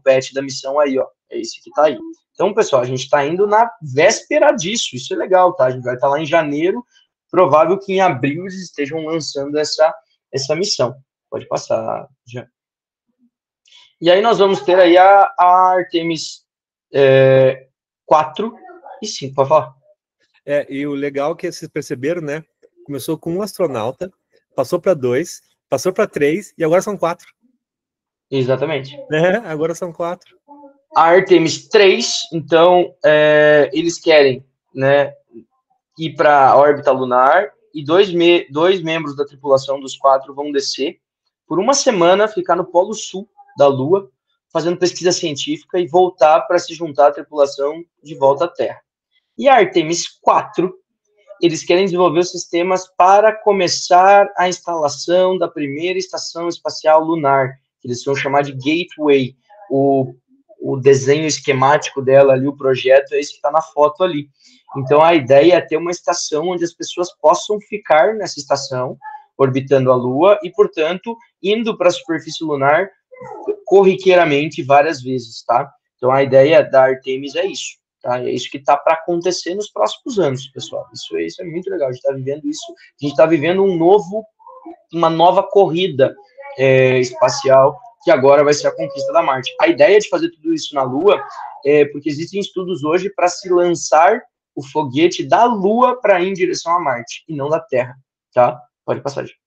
patch da missão aí, ó, é esse que está aí. Então, pessoal, a gente está indo na véspera disso, isso é legal, tá? A gente vai estar lá em janeiro, provável que em abril eles estejam lançando essa missão. Pode passar, já. E aí nós vamos ter aí a Artemis 4 e 5, pode falar. E o legal é que vocês perceberam, né? Começou com um astronauta, passou para 2, passou para 3 e agora são 4. Exatamente. Agora são 4. A Artemis 3, então, eles querem, né, ir para a órbita lunar e dois membros da tripulação dos 4 vão descer por uma semana, ficar no polo sul da Lua, fazendo pesquisa científica e voltar para se juntar à tripulação de volta à Terra. E a Artemis 4, eles querem desenvolver os sistemas para começar a instalação da primeira estação espacial lunar, que eles vão chamar de Gateway. O desenho esquemático dela ali, o projeto, é esse que está na foto ali. Então, a ideia é ter uma estação onde as pessoas possam ficar nessa estação, orbitando a Lua, e, portanto, indo para a superfície lunar corriqueiramente várias vezes, tá? Então, a ideia da Artemis é isso, tá? É isso que está para acontecer nos próximos anos, pessoal. Isso é muito legal, a gente está vivendo isso, a gente está vivendo uma nova corrida espacial, que agora vai ser a conquista da Marte. A ideia de fazer tudo isso na Lua é porque existem estudos hoje para se lançar o foguete da Lua para ir em direção a Marte, e não da Terra, tá? Pode passar, gente.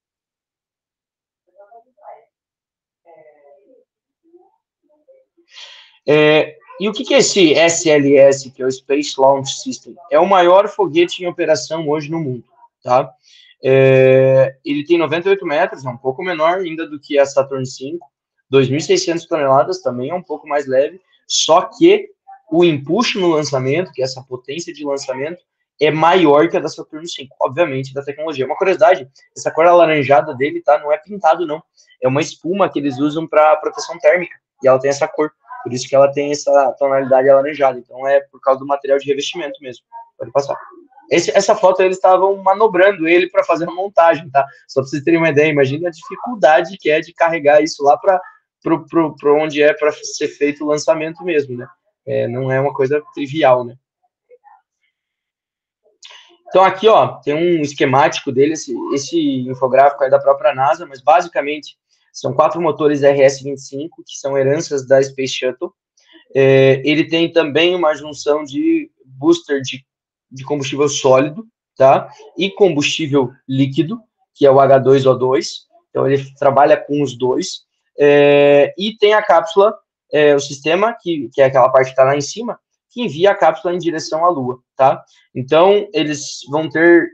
E o que é esse SLS, que é o Space Launch System? É o maior foguete em operação hoje no mundo, tá? Ele tem 98 metros, é um pouco menor ainda do que a Saturn V, 2.600 toneladas, também é um pouco mais leve, só que o empuxo no lançamento, que é essa potência de lançamento, é maior que a da Saturn V, obviamente, da tecnologia. Uma curiosidade, essa cor alaranjada dele, tá? Não é pintado, não. É uma espuma que eles usam para proteção térmica, e ela tem essa cor, por isso que ela tem essa tonalidade alaranjada. Então, é por causa do material de revestimento mesmo. Pode passar. Essa foto, eles estavam manobrando ele para fazer a montagem, tá? Só para vocês terem uma ideia, imagina a dificuldade que é de carregar isso lá para onde é para ser feito o lançamento mesmo, né? Não é uma coisa trivial, né? Então, aqui, ó, tem um esquemático dele, esse infográfico é da própria NASA, mas basicamente são 4 motores RS-25, que são heranças da Space Shuttle. Ele tem também uma junção de booster de combustível sólido, tá? E combustível líquido, que é o H2O2. Então, ele trabalha com os dois. E tem a cápsula, o sistema, que é aquela parte que está lá em cima, que envia a cápsula em direção à Lua, tá? Então, eles vão ter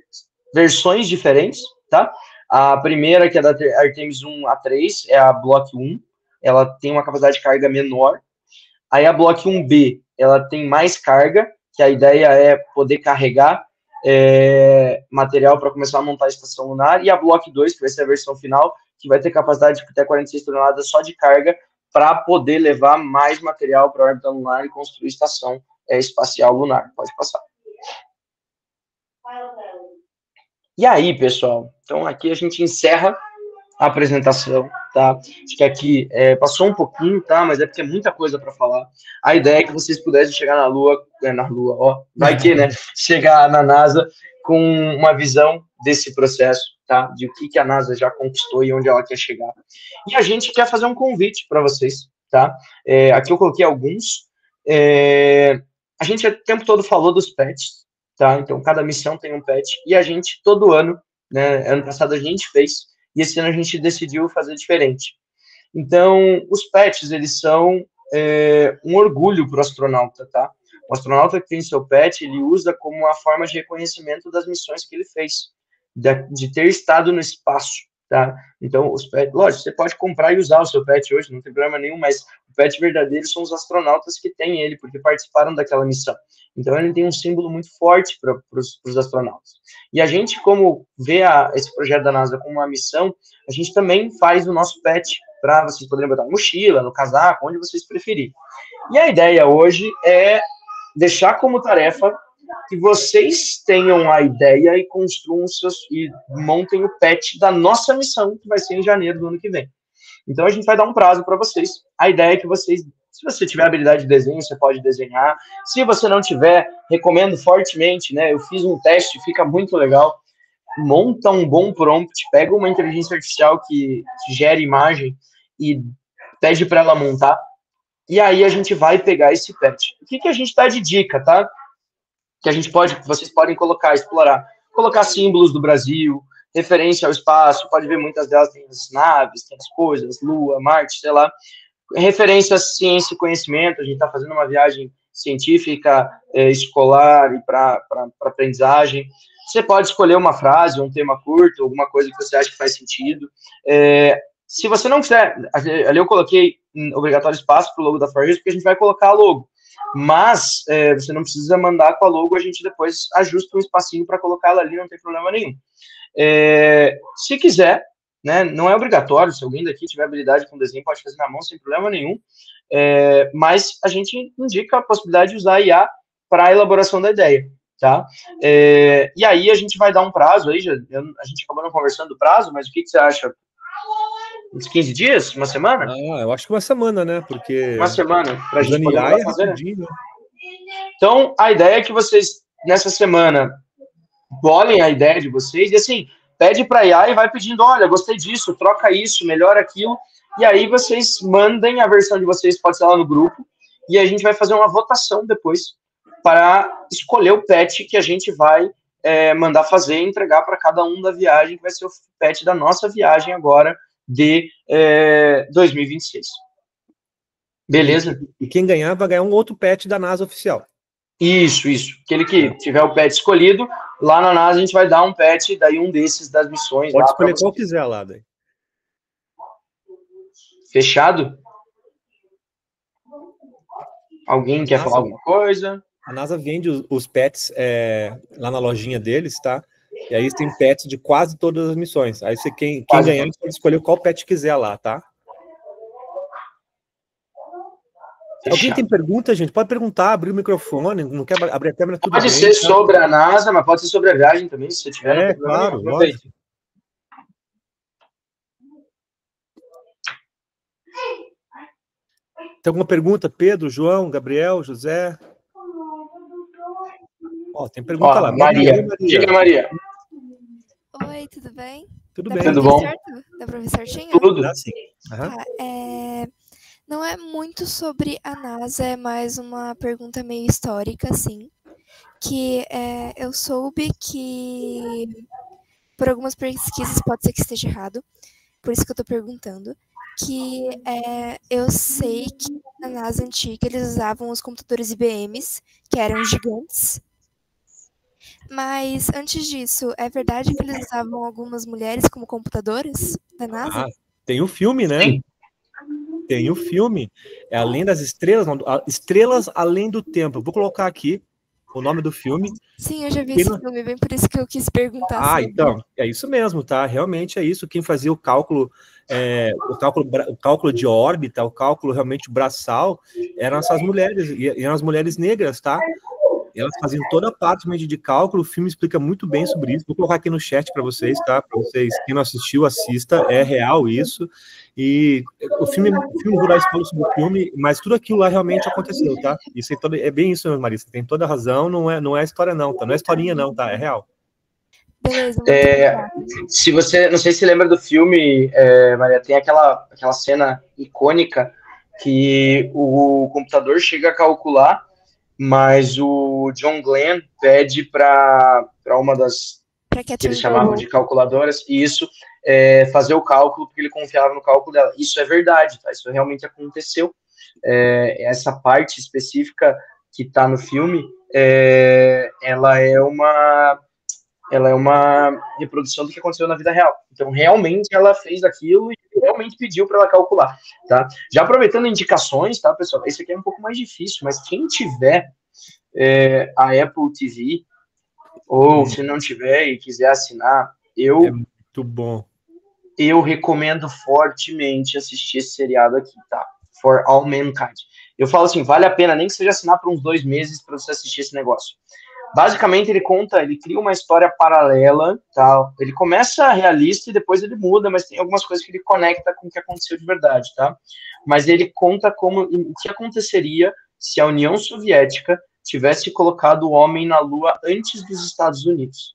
versões diferentes, tá? A primeira, que é da Artemis 1A3, é a Block 1, ela tem uma capacidade de carga menor. Aí a Block 1B, ela tem mais carga, que a ideia é poder carregar material para começar a montar a estação lunar, e a Block 2, que vai ser a versão final, que vai ter capacidade de até 46 toneladas só de carga, para poder levar mais material para a órbita lunar e construir estação espacial lunar. Pode passar. E aí, pessoal, então aqui a gente encerra a apresentação, tá? Acho que aqui passou um pouquinho, tá? Mas é porque é muita coisa para falar. A ideia é que vocês pudessem chegar na Lua, ó, vai que, né? Chegar na NASA com uma visão desse processo, tá? De o que a NASA já conquistou e onde ela quer chegar. E a gente quer fazer um convite para vocês, tá? Aqui eu coloquei alguns. A gente o tempo todo falou dos patches, tá? Então cada missão tem um patch e a gente todo ano, né? Ano passado a gente fez e esse ano a gente decidiu fazer diferente. Então, os pets, eles são um orgulho para o astronauta, tá? O astronauta que tem seu pet, ele usa como uma forma de reconhecimento das missões que ele fez, de ter estado no espaço, tá? Então, os pets, lógico, você pode comprar e usar o seu pet hoje, não tem problema nenhum, mas o pet verdadeiro são os astronautas que têm ele, porque participaram daquela missão. Então, ele tem um símbolo muito forte para os astronautas. E a gente, como vê esse projeto da NASA como uma missão, a gente também faz o nosso pet para vocês poderem botar na mochila, no casaco, onde vocês preferirem. E a ideia hoje é deixar como tarefa que vocês tenham a ideia e construam e montem o pet da nossa missão, que vai ser em janeiro do ano que vem. Então, a gente vai dar um prazo para vocês. A ideia é que vocês, se você tiver habilidade de desenho, você pode desenhar. Se você não tiver, recomendo fortemente, né? Eu fiz um teste, fica muito legal. Monta um bom prompt, pega uma inteligência artificial que gere imagem e pede para ela montar. E aí a gente vai pegar esse pet. O que a gente dá de dica, tá? Que vocês podem explorar. Colocar símbolos do Brasil, referência ao espaço, pode ver muitas delas, tem as naves, tem as coisas, Lua, Marte, sei lá. Referência a ciência e conhecimento, a gente está fazendo uma viagem científica, escolar e para aprendizagem. Você pode escolher uma frase, um tema curto, alguma coisa que você acha que faz sentido. Se você não quiser, ali eu coloquei obrigatório espaço para o logo da Forge, porque a gente vai colocar a logo. Mas você não precisa mandar com a logo, a gente depois ajusta um espacinho para colocar ela ali, não tem problema nenhum. Se quiser, né, não é obrigatório, se alguém daqui tiver habilidade com desenho, pode fazer na mão sem problema nenhum, mas a gente indica a possibilidade de usar a IA para a elaboração da ideia, tá? E aí a gente vai dar um prazo, aí a gente acabou não conversando do prazo, mas o que você acha? Uns 15 dias? Uma semana? Eu acho que uma semana, né? Porque... Uma semana, para a gente poder fazer. Né? Então, a ideia é que vocês, nessa semana, bolem a ideia de vocês, e assim, pede para a IA e vai pedindo, olha, gostei disso, troca isso, melhora aquilo, e aí vocês mandem a versão de vocês, pode ser lá no grupo, e a gente vai fazer uma votação depois para escolher o pet que a gente vai mandar fazer e entregar para cada um da viagem, que vai ser o pet da nossa viagem agora, de 2026. Beleza? E quem ganhar vai ganhar um outro pet da NASA oficial. Isso. Aquele que tiver o pet escolhido, lá na NASA a gente vai dar um pet, daí um desses das missões. Pode escolher qual quiser lá, daí. Fechado? Alguém quer falar alguma coisa? A NASA vende os pets lá na lojinha deles, tá? E aí tem pets de quase todas as missões. Aí quem ganhar, pode escolher qual pet quiser lá, tá? Alguém tem pergunta, gente? Pode perguntar, abrir o microfone, não quer abrir a câmera, tudo pode bem. Pode ser sobre a NASA, mas pode ser sobre a viagem também, se você tiver. Claro, lógico. Tem alguma pergunta? Pedro, João, Gabriel, José? Tem pergunta lá. Maria. Diga, Maria. Oi, tudo bem? Tudo bem. Tudo bom? Dá pra ver certinho? Tudo. Sim. Uhum. Tá, não é muito sobre a NASA, é mais uma pergunta meio histórica, assim. Que eu soube que, por algumas pesquisas, pode ser que esteja errado, por isso que eu tô perguntando, que eu sei que na NASA antiga eles usavam os computadores IBMs, que eram gigantes. Mas, antes disso, é verdade que eles usavam algumas mulheres como computadoras da NASA? Tem o filme, né? Sim. Tem o filme. É Além das Estrelas, Estrelas Além do Tempo. Eu vou colocar aqui o nome do filme. Sim, eu já vi esse filme, bem por isso que eu quis perguntar. Então, é isso mesmo, tá? Realmente é isso. Quem fazia o cálculo de órbita, o cálculo realmente braçal, eram essas mulheres, e eram as mulheres negras, tá? Elas faziam toda a parte de cálculo, o filme explica muito bem sobre isso. Vou colocar aqui no chat para vocês, tá? Para vocês, quem não assistiu, assista, é real isso. E o filme rurais fala sobre o filme, mas tudo aquilo lá realmente aconteceu, tá? Isso é bem isso, Marisa, tem toda a razão, não é história não, tá? Não é historinha não, tá? É real. Beleza. Se você, não sei se lembra do filme, Maria, tem aquela cena icônica que o computador chega a calcular, mas o John Glenn pede para uma das Pra que eles chamavam de calculadoras, e isso fazer o cálculo, porque ele confiava no cálculo dela. Isso é verdade, tá? Isso realmente aconteceu. Essa parte específica que está no filme, ela é uma reprodução do que aconteceu na vida real. Então, realmente, ela fez aquilo e realmente pediu para ela calcular, tá? Já aproveitando indicações, tá, pessoal? Esse aqui é um pouco mais difícil, mas quem tiver a Apple TV, ou se não tiver e quiser assinar, É muito bom. eu recomendo fortemente assistir esse seriado aqui, tá? For All Mankind. Eu falo assim, vale a pena, nem que seja assinar por uns 2 meses para você assistir esse negócio. Basicamente, ele cria uma história paralela, tá? Ele começa realista e depois ele muda, mas tem algumas coisas que ele conecta com o que aconteceu de verdade, tá? Mas ele conta o que aconteceria se a União Soviética tivesse colocado o homem na Lua antes dos Estados Unidos.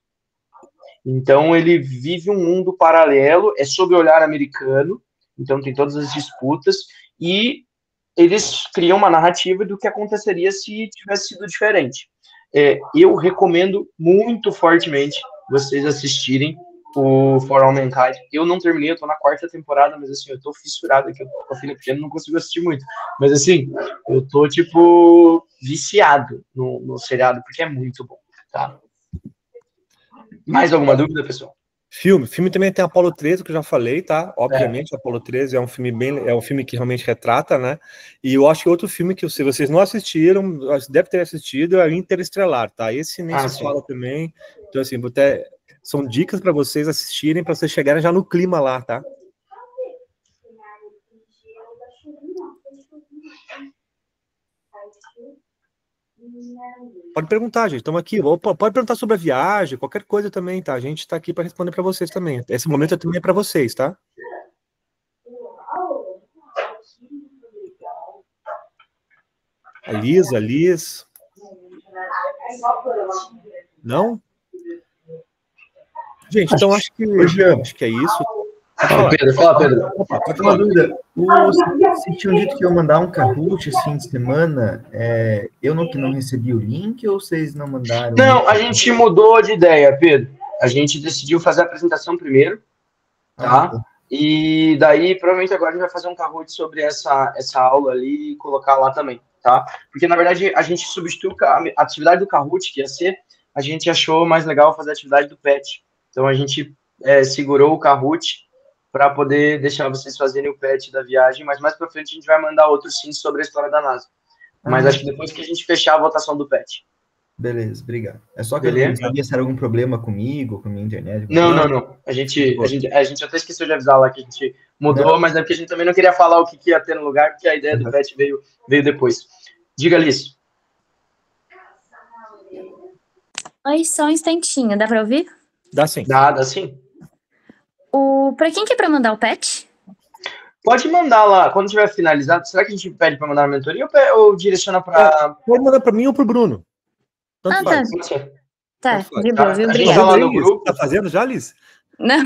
Então, ele vive um mundo paralelo, é sob o olhar americano, então tem todas as disputas, e eles criam uma narrativa do que aconteceria se tivesse sido diferente. Eu recomendo muito fortemente vocês assistirem o For All Mankind. Eu não terminei, eu tô na 4ª temporada, mas assim, eu tô fissurado aqui, eu tô com a filha pequena, não consigo assistir muito. Mas assim, eu tô, tipo, viciado no seriado, porque é muito bom, tá? Mais alguma dúvida, pessoal? Filme também tem Apollo 13, que eu já falei, tá? Obviamente, Apollo 13 é um filme que realmente retrata, né? E eu acho que outro filme que se vocês não assistiram, deve ter assistido, é Interestelar, tá? Esse nem se fala também. Então, assim, são dicas para vocês assistirem, para vocês chegarem já no clima lá, tá? Pode perguntar, gente. Estamos aqui. Pode perguntar sobre a viagem, qualquer coisa também, tá? A gente está aqui para responder para vocês também. Esse momento também é para vocês, tá? A Liz. Não? Gente, então acho que é isso. Fala, Pedro. Pode uma dúvida. Vocês tinham dito que eu mandar um Kahoot esse fim de semana. Eu não recebi o link ou vocês não mandaram? Não, a gente mudou de ideia, Pedro. A gente decidiu fazer a apresentação primeiro, tá? E daí, provavelmente agora a gente vai fazer um Kahoot sobre essa aula ali e colocar lá também, tá? Porque, na verdade, a gente substituiu a atividade do Kahoot, que ia ser, a gente achou mais legal fazer a atividade do PET. Então, a gente segurou o Kahoot para poder deixar vocês fazerem o PET da viagem, mas mais para frente a gente vai mandar outros sim sobre a história da NASA. Mas acho que depois que a gente fechar a votação do PET. Beleza, obrigado. É só que eu não sabia se era algum problema comigo, com a minha internet. Não. A gente até esqueceu de avisar lá que a gente mudou, mas é porque a gente também não queria falar o que ia ter no lugar, porque a ideia do PET veio depois. Diga, Liz. Oi, só um instantinho, dá para ouvir? Dá sim. Dá sim. Para quem que é para mandar o PET? Pode mandar lá, quando tiver finalizado. Será que a gente pede para mandar na mentoria ou direciona para... Pode mandar para mim ou para o Bruno. Tanto faz. Tá, de boa, viu? A gente tá lá no grupo. Tá fazendo já, Liz? Não.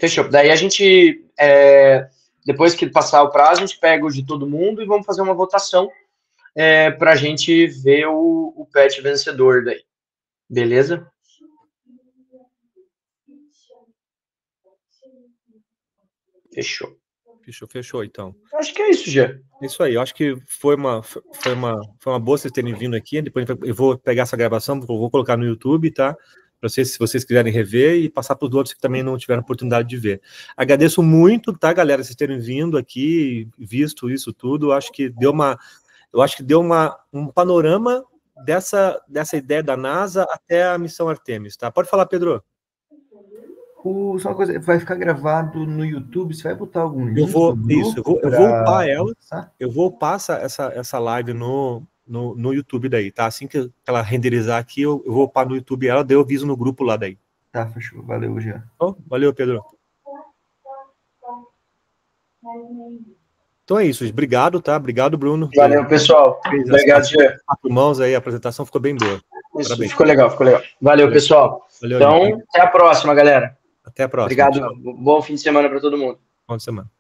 Fechou. Daí a gente, depois que passar o prazo, a gente pega o de todo mundo e vamos fazer uma votação para a gente ver o PET vencedor daí. Beleza? Fechou, então. Acho que é isso, Gê. Isso aí, eu acho que foi uma boa vocês terem vindo aqui. Depois eu vou pegar essa gravação, vou colocar no YouTube, tá? Para vocês, se vocês quiserem rever e passar para os outros que também não tiveram oportunidade de ver. Agradeço muito, tá, galera, vocês terem vindo aqui, visto isso tudo. Eu acho que deu um panorama dessa ideia da NASA até a missão Artemis, tá? Pode falar, Pedro. Só uma coisa, vai ficar gravado no YouTube, você vai botar algum link? Eu vou upar ela, eu vou upar essa live no YouTube daí, tá? Assim que ela renderizar aqui, eu vou upar no YouTube ela, daí eu aviso no grupo lá daí. Tá, fechou. Valeu, Jean. Valeu, Pedro. Então é isso, gente. Obrigado, tá? Obrigado, Bruno. Valeu, pessoal. Obrigado, Jean. 4 mãos aí, a apresentação ficou bem boa. Isso, ficou legal. Valeu, pessoal. Valeu, então, até a próxima, galera. Até a próxima. Obrigado. Bom fim de semana para todo mundo. Bom fim de semana.